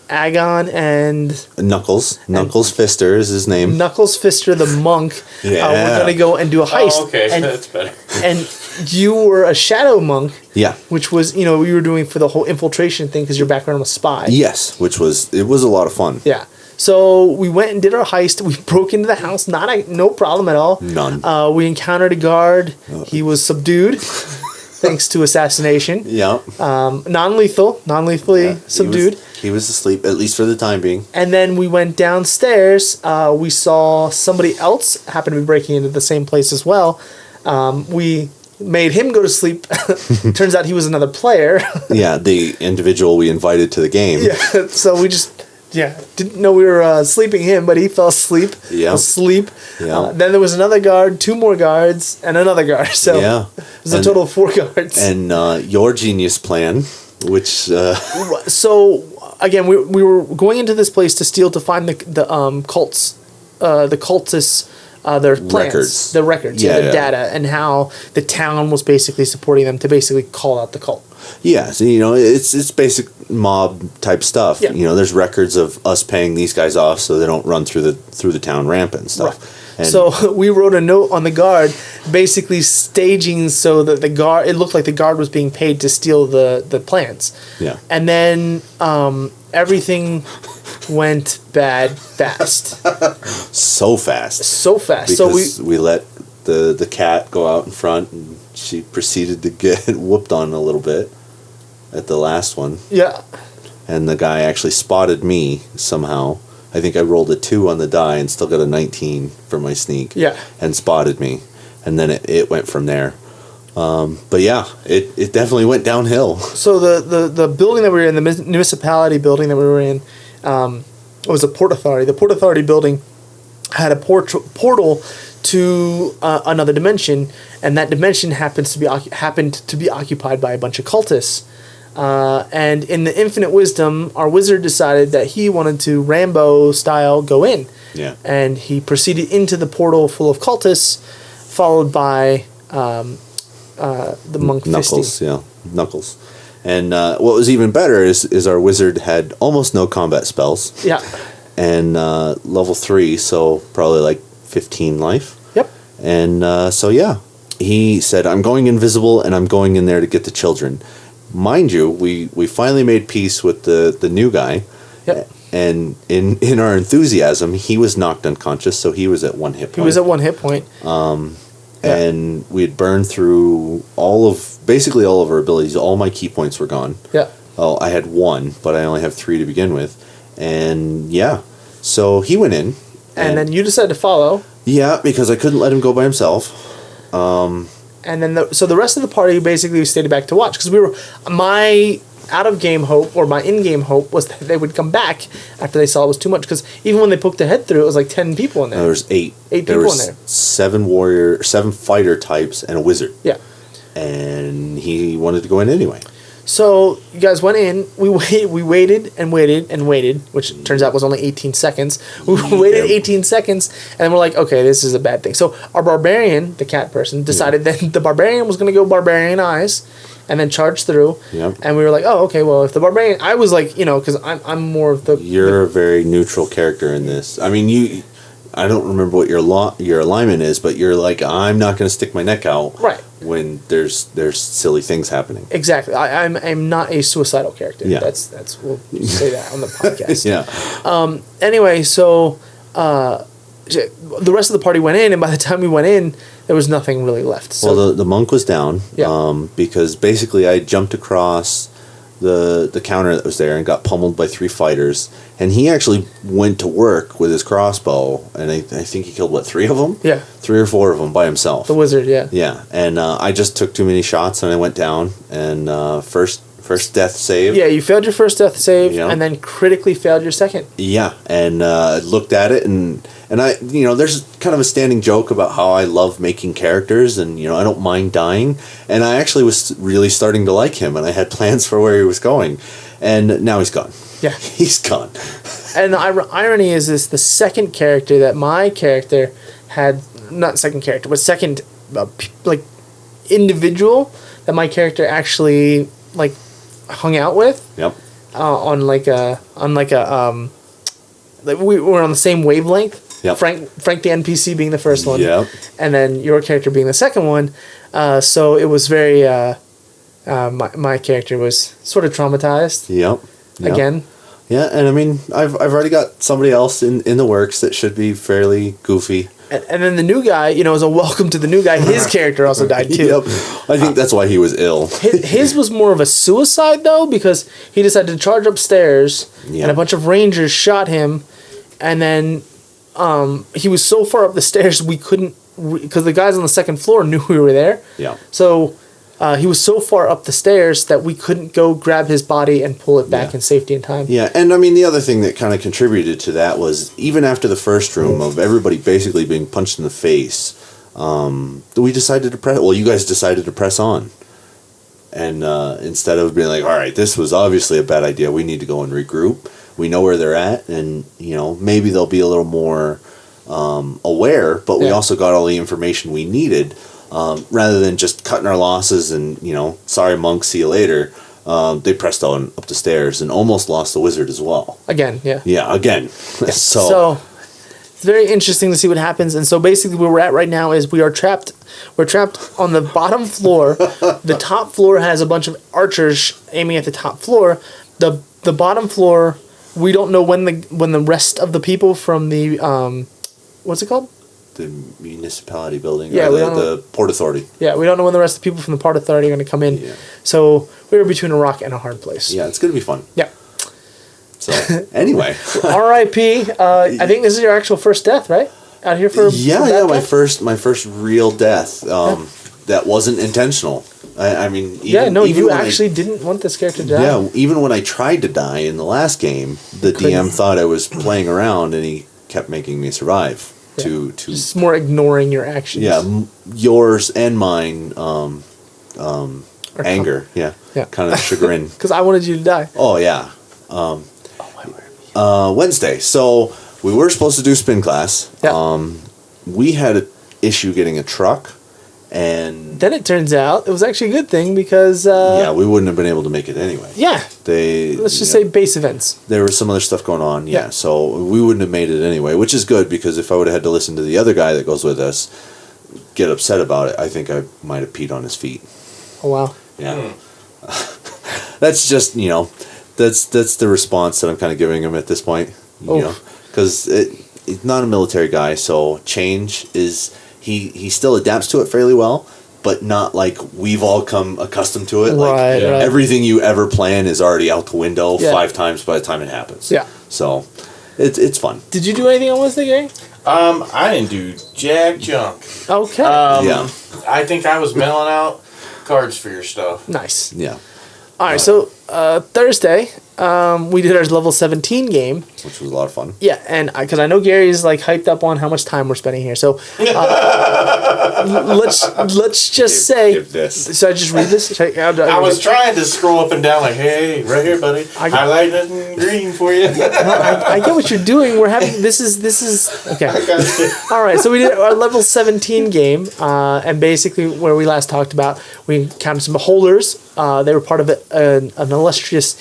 Agon and Knuckles Fister is his name. Knuckles Fister, the monk. Yeah. We're gonna go and do a heist. Oh, okay. And, That's better. and you were a shadow monk, Yeah. which was we were doing for the whole infiltration thing because your background was spy. Yes, it was a lot of fun. Yeah. So we went and did our heist. We broke into the house. No problem at all. None. We encountered a guard. He was subdued, thanks to assassination. Yeah. Non-lethally subdued. He was asleep, at least for the time being. And then we went downstairs. We saw somebody else happen to be breaking into the same place as well. We made him go to sleep. Turns out he was another player. Yeah, the individual we invited to the game. Yeah. So we just didn't know we were sleeping him, but he fell asleep. Yeah. Asleep. Yeah. Then there was another guard, 2 more guards, and another guard. So Yeah. it was a total of 4 guards. And your genius plan, which So again, we were going into this place to find the cults, the cultists their plans, Records. their records, Yeah, their yeah. data, and how the town was basically supporting them to basically call out the cult. Yeah, so, you know, it's basic mob type stuff. Yeah. You know, there's records of us paying these guys off so they don't run through the town rampant and stuff. Right. And So we wrote a note on the guard, basically staging so that the guard, it looked like the guard was being paid to steal the plants. yeah, And then everything went bad fast. so fast. So fast. Because we let the cat go out in front, and she proceeded to get whooped on a little bit at the last one. Yeah. And the guy actually spotted me somehow. I think I rolled a 2 on the die and still got a 19 for my sneak. Yeah. And spotted me. And then it went from there. But yeah, it definitely went downhill. So the building that we were in, the municipality building that we were in, was a port authority. The port authority building had a portal to another dimension, and that dimension happened to be occupied by a bunch of cultists. And in the infinite wisdom, our wizard decided that he wanted to Rambo style go in. Yeah. And he proceeded into the portal full of cultists, followed by the monk Knuckles, Fisty. yeah. Knuckles. And what was even better is our wizard had almost no combat spells. Yeah. And level 3, so probably like 15 life. Yep. And so yeah, he said, I'm going invisible and I'm going in there to get the children. Mind you, we finally made peace with the new guy. Yep. And in our enthusiasm, he was knocked unconscious, so he was at 1 hit point. He was at 1 hit point. And we had burned through basically all of our abilities. All my key points were gone. Yeah. Oh, I had 1, but I only have 3 to begin with. And yeah, so he went in. And then you decided to follow. Yeah, because I couldn't let him go by himself. And then the rest of the party basically stayed back to watch, because my out of game hope or my in game hope was that they would come back after they saw it was too much, because even when they poked their head through, it was like 10 people in there. There was 8. 8 There people was in there. 7 fighter types and a wizard. Yeah. And he wanted to go in anyway. So you guys went in. We waited and waited and waited, which turns out was only 18 seconds. We waited 18 seconds, and then we're like, okay, this is a bad thing. So our barbarian, the cat person, decided that the barbarian was going to go barbarian eyes, and then charge through. Yep. And we were like, oh, okay, well, if the barbarian, I was like, because I'm more of the. You're a very neutral character in this. I mean, I don't remember what your alignment is, but you're like, I'm not going to stick my neck out. Right. When there's silly things happening. Exactly. I'm not a suicidal character. Yeah. That's we'll say that on the podcast. Yeah. Anyway, so the rest of the party went in, and by the time we went in, there was nothing really left. So, Well, the monk was down. Yeah. Because basically I jumped across the counter that was there and got pummeled by 3 fighters, and he actually went to work with his crossbow, and I think he killed 3 of them. Yeah. 3 or 4 of them by himself. the wizard, yeah. Yeah, and I just took too many shots and I went down, and first death save. Yeah, you failed your first death save, Yeah. and then critically failed your second. Yeah, and I looked at it, and I, there's kind of a standing joke about how I love making characters, and I don't mind dying, and I actually was really starting to like him, and I had plans for where he was going, and now he's gone. Yeah. He's gone. And the irony is this: the second character that my character had, not second character, but second individual that my character actually hung out with. Yep. We were on the same wavelength. Yep. Frank the NPC being the first one. Yep. And then your character being the second one. So it was very. My character was sort of traumatized. Yep. Again. Yeah, and I mean, I've already got somebody else in the works that should be fairly goofy. And then the new guy, as a welcome to the new guy, his character also died too. Yep. I think that's why he was ill. His was more of a suicide though, because he decided to charge upstairs, Yeah. and a bunch of rangers shot him, and then he was so far up the stairs we couldn't, because the guys on the second floor knew we were there. Yeah. So he was so far up the stairs that we couldn't go grab his body and pull it back Yeah. in safety in time. Yeah, and I mean, the other thing that kind of contributed to that was even after the first room of everybody basically being punched in the face, we decided to press. Well, you guys decided to press on, and instead of being like, "All right, this was obviously a bad idea. We need to go and regroup. We know where they're at, and maybe they'll be a little more aware, but we Yeah. also got all the information we needed. Rather than just cutting our losses and, sorry, monk, see you later, they pressed on up the stairs and almost lost the wizard as well. Again, yeah. Yeah, again. So it's very interesting to see what happens. And so basically where we're at right now is we're trapped on the bottom floor. The top floor has a bunch of archers aiming at the top floor. The bottom floor, we don't know when the rest of the people from the what's it called? The municipality building, Yeah, or the Port Authority. Yeah, we don't know when the rest of the people from the Port Authority are going to come in. Yeah. So we're between a rock and a hard place. Yeah, it's going to be fun. Yeah. So, anyway. R.I.P. I think this is your actual first death, right? Out here for my first real death. That wasn't intentional. I mean, you actually didn't want this character to die. Yeah, even when I tried to die in the last game, the DM thought I was playing around, and he kept making me survive. To just more ignoring your actions. Yeah, yours and mine. Anger. Yeah. Kind of chagrin. Because I wanted you to die. Oh yeah. Wednesday. So we were supposed to do spin class. Yeah. We had an issue getting a truck, and then it turns out it was actually a good thing because we wouldn't have been able to make it anyway. Yeah. Let's just say base events. There was some other stuff going on. Yeah. So we wouldn't have made it anyway, which is good because if I would have had to listen to the other guy that goes with us get upset about it, I think I might have peed on his feet. Oh wow. Yeah. That's just, that's the response that I'm kind of giving him at this point. Because he's not a military guy, so change is, he still adapts to it fairly well, but not like we've all come accustomed to it. Right. Everything you ever plan is already out the window 5 times by the time it happens. Yeah. So it's fun. Did you do anything on Wednesday, Gary? I didn't do jack junk. Okay. I think I was mailing out cards for your stuff. Nice. Yeah. All right, so Thursday, we did our level 17 game. Which was a lot of fun. Yeah, and because I know Gary's like hyped up on how much time we're spending here, so let's just say. Give this. So I just read this. I was trying to scroll up and down like, hey, right here, buddy. Highlight it in green for you. I get what you're doing. We're having this is okay. All right, so we did our level 17 game, and basically where we last talked about, we encountered some beholders. They were part of an illustrious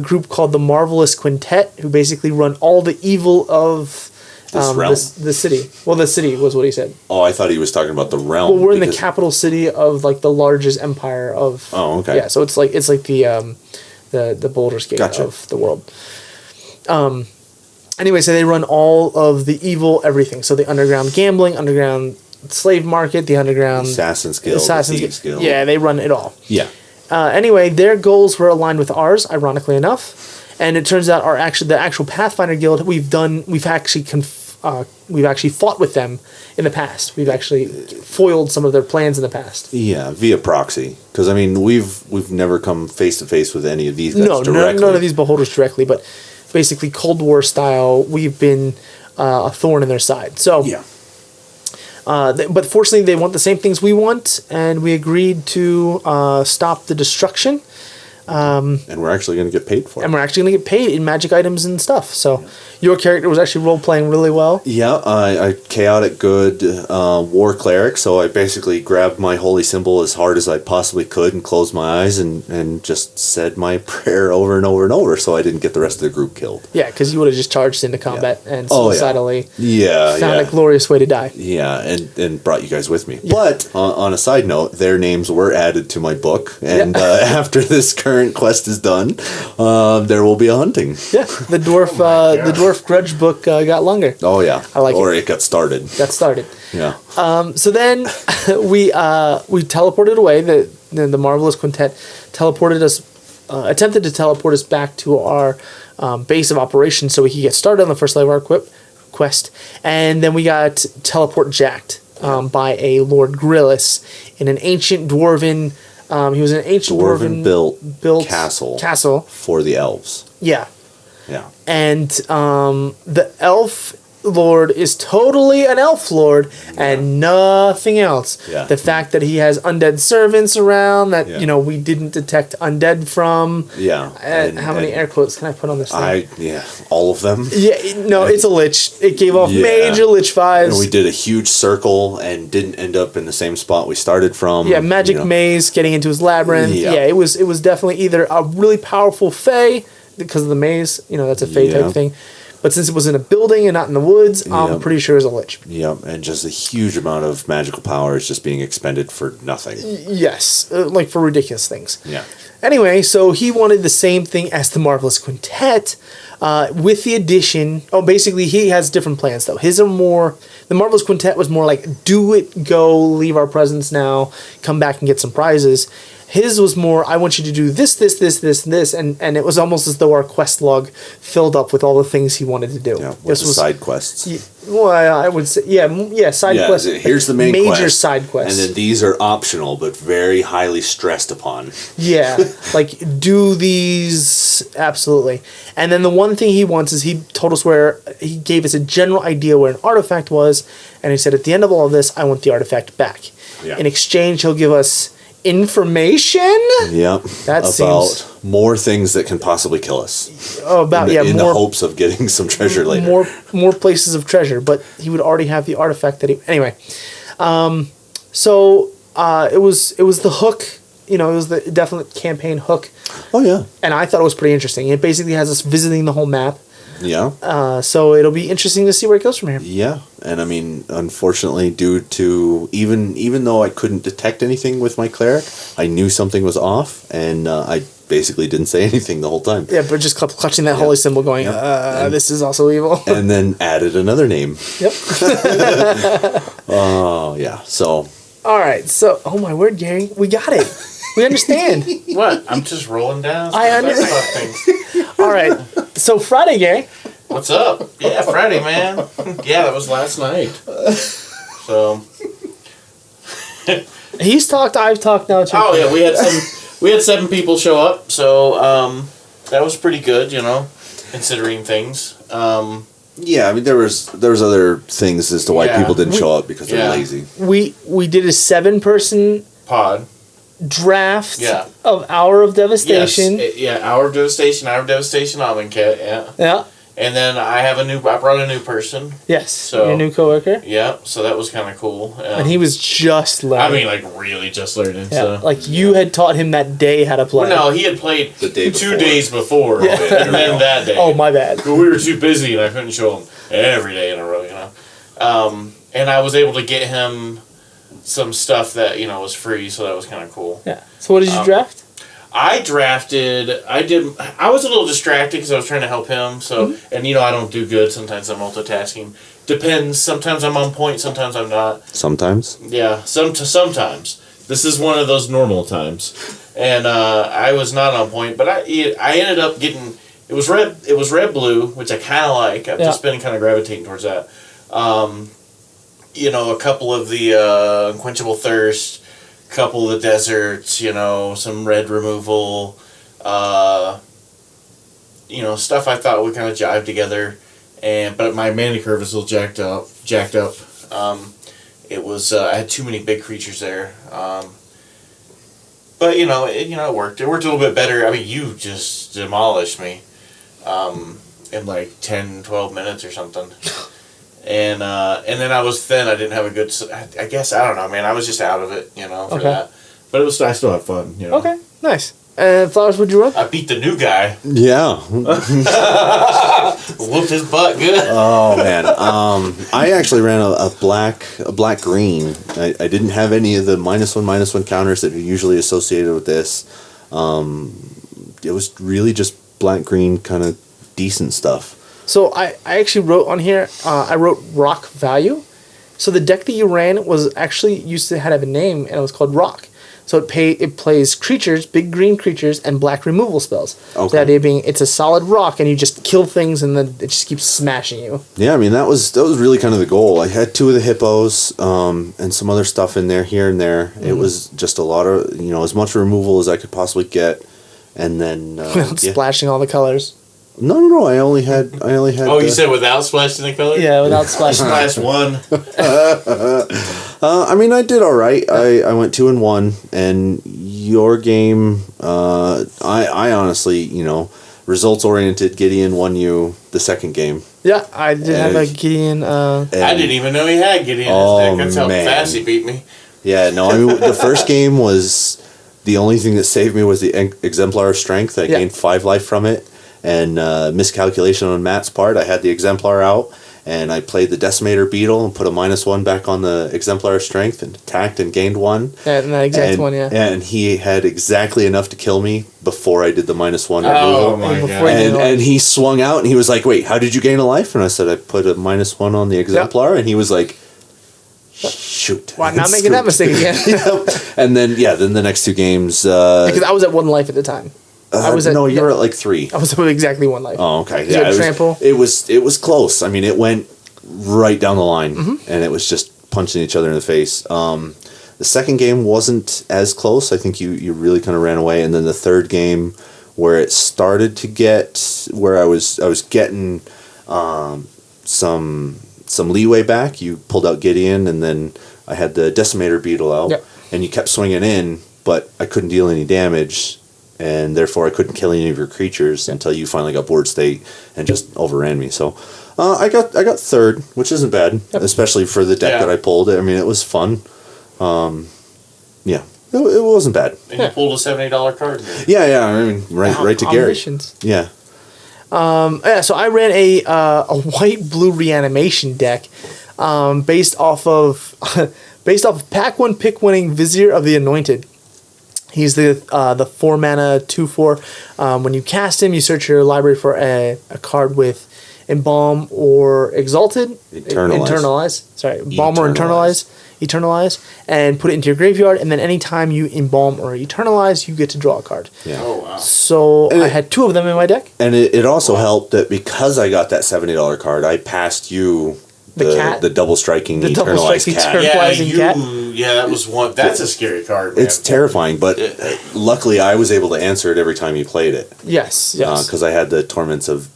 group called the Marvelous Quintet, who basically run all the evil of the city. Well, the city was what he said. Oh, I thought he was talking about the realm. Well, we're in the capital city of like the largest empire of. Oh, okay. Yeah, so it's like the Baldur's Gate of the world. Anyway, so they run all of the evil everything. So the underground gambling, underground slave market, the underground Assassin's Guild, Thieves Guild. Yeah, they run it all. Yeah. Anyway, their goals were aligned with ours, ironically enough, and it turns out the actual Pathfinder Guild we've actually fought with them in the past. We've actually foiled some of their plans in the past. Yeah, via proxy. Because I mean, we've never come face to face with any of these guys directly. None of these beholders directly, but basically Cold War style, we've been a thorn in their side. So yeah. But fortunately, they want the same things we want, and we agreed to stop the destruction. And we're actually going to get paid for it. And we're actually going to get paid in magic items and stuff. So your character was actually role-playing really well. Yeah, I chaotic good war cleric, so I basically grabbed my holy symbol as hard as I possibly could and closed my eyes and just said my prayer over and over and over so I didn't get the rest of the group killed. Yeah, because you would have just charged into combat and suicidally found a glorious way to die. Yeah, and brought you guys with me. But on a side note, their names were added to my book, and after this current quest is done, there will be a hunting. Yeah, the dwarf grudge book got longer. Oh yeah, I like it got started. Yeah. So then we teleported away. The Marvelous Quintet attempted to teleport us back to our base of operations so we could get started on the first level of our quest, and then we got teleport jacked by a Lord Grillis in an ancient dwarven. He was an ancient dwarven built castle for the elves. Yeah. Yeah. And the elf Lord is totally an elf lord and nothing else. Yeah. The fact that he has undead servants around that Yeah. we didn't detect undead from. Yeah. How many air quotes can I put on this thing? All of them. Yeah, no, it's a lich. It gave off Yeah. major lich vibes. And we did a huge circle and didn't end up in the same spot we started from. Yeah, magic maze, getting into his labyrinth. Yeah. Yeah, it was definitely either a really powerful fae because of the maze. That's a fae type thing. But since it was in a building and not in the woods, I'm pretty sure it was a lich. Yeah, and just a huge amount of magical power is just being expended for nothing. Yes, like for ridiculous things. Yeah. Anyway, so he wanted the same thing as the Marvelous Quintet, with the addition. Oh, basically, he has different plans though. His are more. The Marvelous Quintet was more like, do it, go, leave our presence now, come back and get some prizes. His was more, I want you to do this, this, this, this, and this, and it was almost as though our quest log filled up with all the things he wanted to do. Yeah, with the side quests. Well, I would say, side quests. Here's the main major quest, side quests. and then these are optional, but very highly stressed upon. Yeah, like do these absolutely. And then the one thing he wants is he told us where he gave us a general idea where an artifact was, and he said at the end of all of this, I want the artifact back. Yeah. In exchange, he'll give us information. Yep. That about seems more things that can possibly kill us. Oh, about in more the hopes of getting some treasure later. More places of treasure, but he would already have the artifact that he anyway. So it was the hook. It was the definite campaign hook. Oh yeah. And I thought it was pretty interesting. It basically has us visiting the whole map. Yeah. So it'll be interesting to see where it goes from here. Yeah, and I mean, unfortunately, due to even though I couldn't detect anything with my cleric, I knew something was off, and I basically didn't say anything the whole time. Yeah, but just clutching that holy symbol, going, "This is also evil," and then added another name. Yep. Oh yeah. So. All right. So, oh my word, Gary, we got it. We understand. What? I'm just rolling down. I understand. Things. All right. So Friday, Gary. What's up? Yeah, Friday, man. Yeah, that was last night. So. He's talked. I've talked. Now. Oh yeah, we had 7 people show up. So that was pretty good, considering things. Yeah, I mean there was other things as to why people didn't show up because they're lazy. We did a 7-person pod draft of Hour of Devastation. Yes, Hour of Devastation, Amonkhet, Yeah. And then I brought a new person. Yes. So, your new coworker. Yeah, so that was kind of cool. And he was just learning. I mean, really just learning. Yeah, so. like you had taught him that day how to play. Well, no, he had played the day 2 days before. Yeah. And then that day. Oh, my bad. But we were too busy and I couldn't show him every day in a row, And I was able to get him some stuff that, was free, so that was kind of cool. Yeah. So what did you draft? I was a little distracted because I was trying to help him. So, and I don't do good. Sometimes I'm multitasking. Depends. Sometimes I'm on point. Sometimes I'm not. Sometimes. Yeah. Sometimes. This is one of those normal times, and I was not on point. But I ended up getting. It was red blue, which I kind of like. I've just been kind of gravitating towards that. A couple of the Unquenchable Thirst. Couple of the deserts, some red removal, stuff I thought would kind of jive together, but my mana curve is a little jacked up. It was I had too many big creatures there, but it worked. It worked a little bit better. I mean, you just demolished me in like 10, 12 minutes or something. And then I was thin. I didn't have a good. I guess I don't know, man. I was just out of it, for that. But I still had fun, Okay, nice. Flowers, would you run? I beat the new guy. Yeah. Whooped his butt good. Oh man. I actually ran a black green. I didn't have any of the -1/-1 counters that are usually associated with this. It was really just black green kind of decent stuff. So I actually wrote on here, I wrote Rock Value. So the deck that you ran was actually used to have a name, and it was called Rock. So it plays creatures, big green creatures, and black removal spells. Okay. The idea being it's a solid rock, and you just kill things, and then it just keeps smashing you. Yeah, I mean that was really kind of the goal. I had 2 of the hippos, and some other stuff in there here and there. Mm-hmm. It was just a lot of as much removal as I could possibly get, and then splashing all the colors. No. I only had. Oh, you said without splashing the color? Yeah, without splashing. Splash one. I mean, I did all right. I went 2-1, and your game. I honestly, results oriented. Gideon won you the second game. Yeah, I did have a Gideon. I didn't even know he had Gideon in his deck. That's how fast he beat me. Yeah, no, I mean, the first game was the only thing that saved me was the Exemplar of Strength. I gained 5 life from it, and miscalculation on Matt's part. I had the Exemplar out, and I played the Decimator Beetle and put a -1 back on the Exemplar of Strength and attacked and gained 1. Yeah, and that exact one, yeah. And he had exactly enough to kill me before I did the -1 removal. Oh, my God. And he swung out, and he was like, wait, how did you gain a life? And I said, I put a -1 on the Exemplar, and he was like, shoot. Why not making that mistake again? And then, then the next 2 games... because I was at 1 life at the time. you were at like 3. I was at exactly 1 life. Oh, okay. You had trample? It was close. I mean, it went right down the line, and it was just punching each other in the face. The second game wasn't as close. I think you really kind of ran away. And then the third game, where it started to get where I was getting some leeway back. You pulled out Gideon, and then I had the Decimator Beetle out, and you kept swinging in, but I couldn't deal any damage, and therefore I couldn't kill any of your creatures until you finally got board state and just overran me. So I got third, which isn't bad, especially for the deck that I pulled. I mean, it was fun. It wasn't bad. And you pulled a $70 card. Yeah. I mean, right to Gary. Yeah. So I ran a white-blue reanimation deck, based off of pack 1 pick winning Vizier of the Anointed. He's the 4-mana 2/4. When you cast him, you search your library for a card with Embalm or Exalted. Internalize. Sorry, Embalm or Eternalize, and put it into your graveyard, and then anytime you Embalm or Eternalize, you get to draw a card. Yeah. Oh, wow. So I had 2 of them in my deck. And it also helped that because I got that $70 card, I passed you the double striking Eternalized Cat. Yeah, that was one. That's a scary card, man. It's terrifying, but luckily I was able to answer it every time he played it. Yes. Because I had the Torment of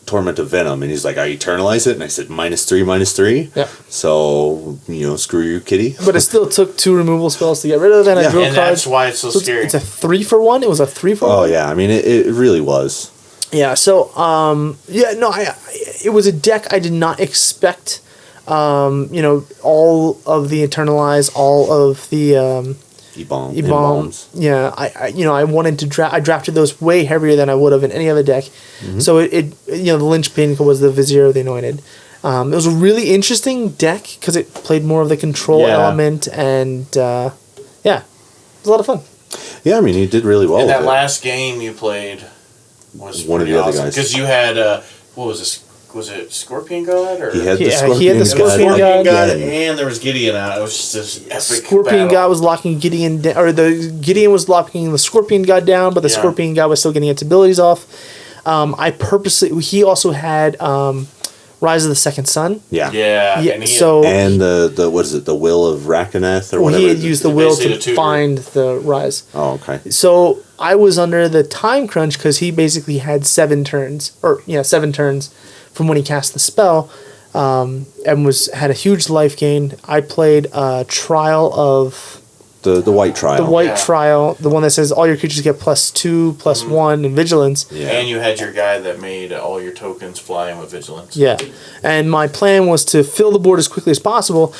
Venom, and he's like, I Eternalize it, and I said -3. Yeah. So, screw you, kitty. But it still took 2 removal spells to get rid of it, and I drew a card. That's why it's so scary. It's a 3-for-1? It was a 3-for-1? Oh, yeah. I mean, it really was. Yeah, so, it was a deck I did not expect. All of the Eternalize, all of the Embalms. Yeah, I wanted to draft. I drafted those way heavier than I would have in any other deck. Mm-hmm. So the linchpin was the Vizier of the Anointed. It was a really interesting deck because it played more of the control element, and it was a lot of fun. Yeah, I mean, he did really well. And that last game you played was one of the other guys, because you had what was this? Was it Scorpion God? Or? He had the Scorpion God. And there was Gideon out. It was just this epic Scorpion battle. God was locking Gideon down, or the Gideon was locking the Scorpion God down, but the Scorpion God was still getting its abilities off. He also had Rise of the Second Sun. Yeah. And the what is it? The Will of Rakaneth or whatever. He had used the will to find the Rise. Oh, okay. So I was under the time crunch because he basically had 7 turns from when he cast the spell, and had a huge life gain. I played Trial of the White Trial. The White Trial, the one that says all your creatures get +2, +1 in Vigilance. Yeah. And you had your guy that made all your tokens flying with Vigilance. Yeah, and my plan was to fill the board as quickly as possible.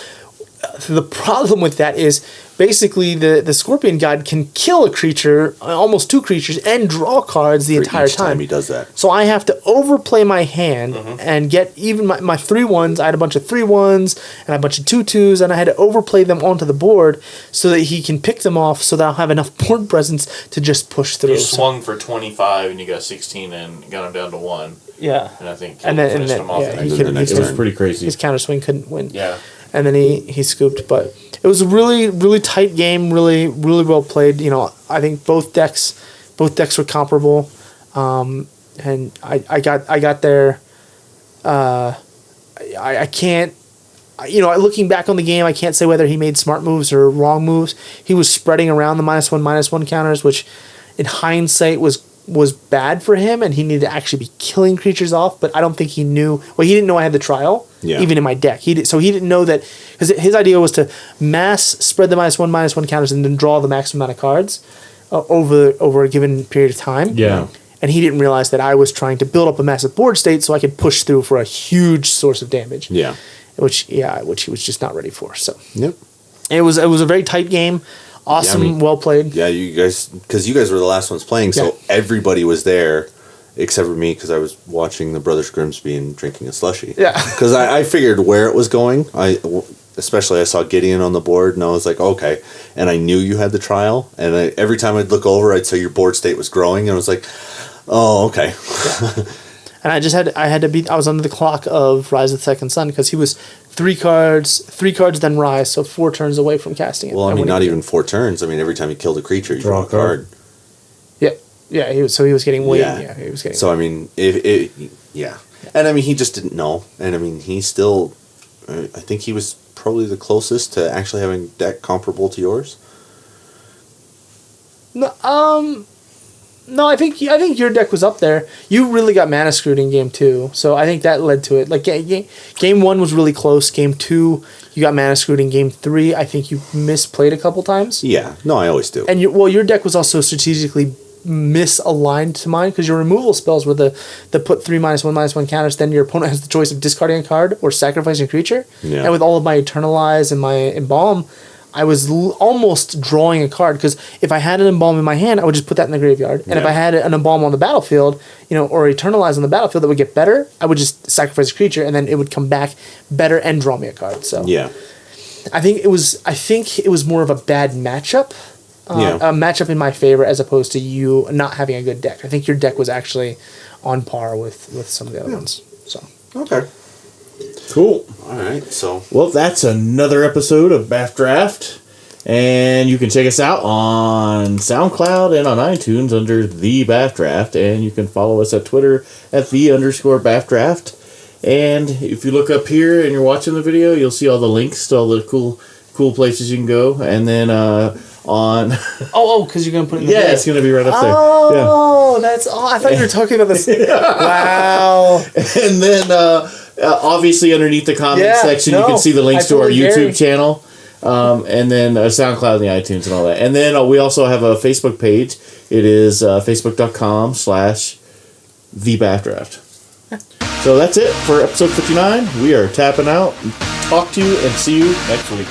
The problem with that is basically the Scorpion God can kill a creature, almost 2 creatures, and draw cards the entire time he does that. So I have to overplay my hand and get even my 3/1s. I had a bunch of 3/1s and a bunch of 2/2s, and I had to overplay them onto the board so that he can pick them off so that I'll have enough board presence to just push through. You swung for 25 and you got 16 and got him down to 1. Yeah. And I think finished him off. It was pretty crazy. His counter swing couldn't win. Yeah. And then he scooped, but it was a really, really tight game, really, really well played. I think both decks were comparable, and I got there. I can't, looking back on the game, I can't say whether he made smart moves or wrong moves. He was spreading around the -1/-1 counters, which in hindsight was was bad for him, and he needed to actually be killing creatures off. But I don't think he knew. Well, he didn't know I had the trial, even in my deck. So he didn't know that, because his idea was to mass spread the -1/-1 counters and then draw the maximum amount of cards over a given period of time. Yeah. And he didn't realize that I was trying to build up a massive board state so I could push through for a huge source of damage. Yeah. Which he was just not ready for. So Yep. it was a very tight game. Awesome, well played. Yeah, you guys were the last ones playing, so everybody was there except for me, because I was watching the Brothers Grimsby and drinking a slushie. Yeah. Because I figured where it was going. Especially I saw Gideon on the board, and I was like, okay. And I knew you had the trial, and every time I'd look over, I'd say your board state was growing, and I was like, oh, okay. Yeah. And I was under the clock of Rise of the Second Sun, because he was 3 cards, then Rise, so 4 turns away from casting it. Well, I mean, not even 4 turns. I mean, every time you killed a creature, you draw a card. Yeah, he was getting way. Yeah, he was getting. So I mean, and I mean, he just didn't know, and I mean, he still, I think he was probably the closest to actually having a deck comparable to yours. No, I think your deck was up there. You really got mana screwed in game 2, so I think that led to it. Like game 1 was really close. Game 2, you got mana screwed. In game 3, I think you misplayed a couple times. Yeah, no, I always do. And your deck was also strategically misaligned to mine, because your removal spells were the put 3 -1/-1 counters. Then your opponent has the choice of discarding a card or sacrificing a creature. Yeah. And with all of my Eternalize and my Embalm, I was almost drawing a card, because if I had an Embalm in my hand, I would just put that in the graveyard. And if I had an Embalm on the battlefield, or Eternalize on the battlefield that would get better, I would just sacrifice a creature, and then it would come back better and draw me a card. So yeah, I think it was more of a bad matchup. A matchup in my favor, as opposed to you not having a good deck. I think your deck was actually on par with some of the other ones. So okay. Cool. All right. So, well, that's another episode of BAFDraft, and you can check us out on SoundCloud and on iTunes under The BAFDraft, and you can follow us at Twitter at @the_BAFDraft. And if you look up here and you're watching the video, you'll see all the links to all the cool places you can go, and then on because you're gonna put it in the video. it's gonna be right up there. That's I thought you were talking about this. Wow. And then obviously underneath the comment section you can see the links to our YouTube channel, and then SoundCloud and the iTunes and all that. And then we also have a Facebook page. It is facebook.com/TheBAFDraft. So that's it for episode 59. We are tapping out. Talk to you and see you next week.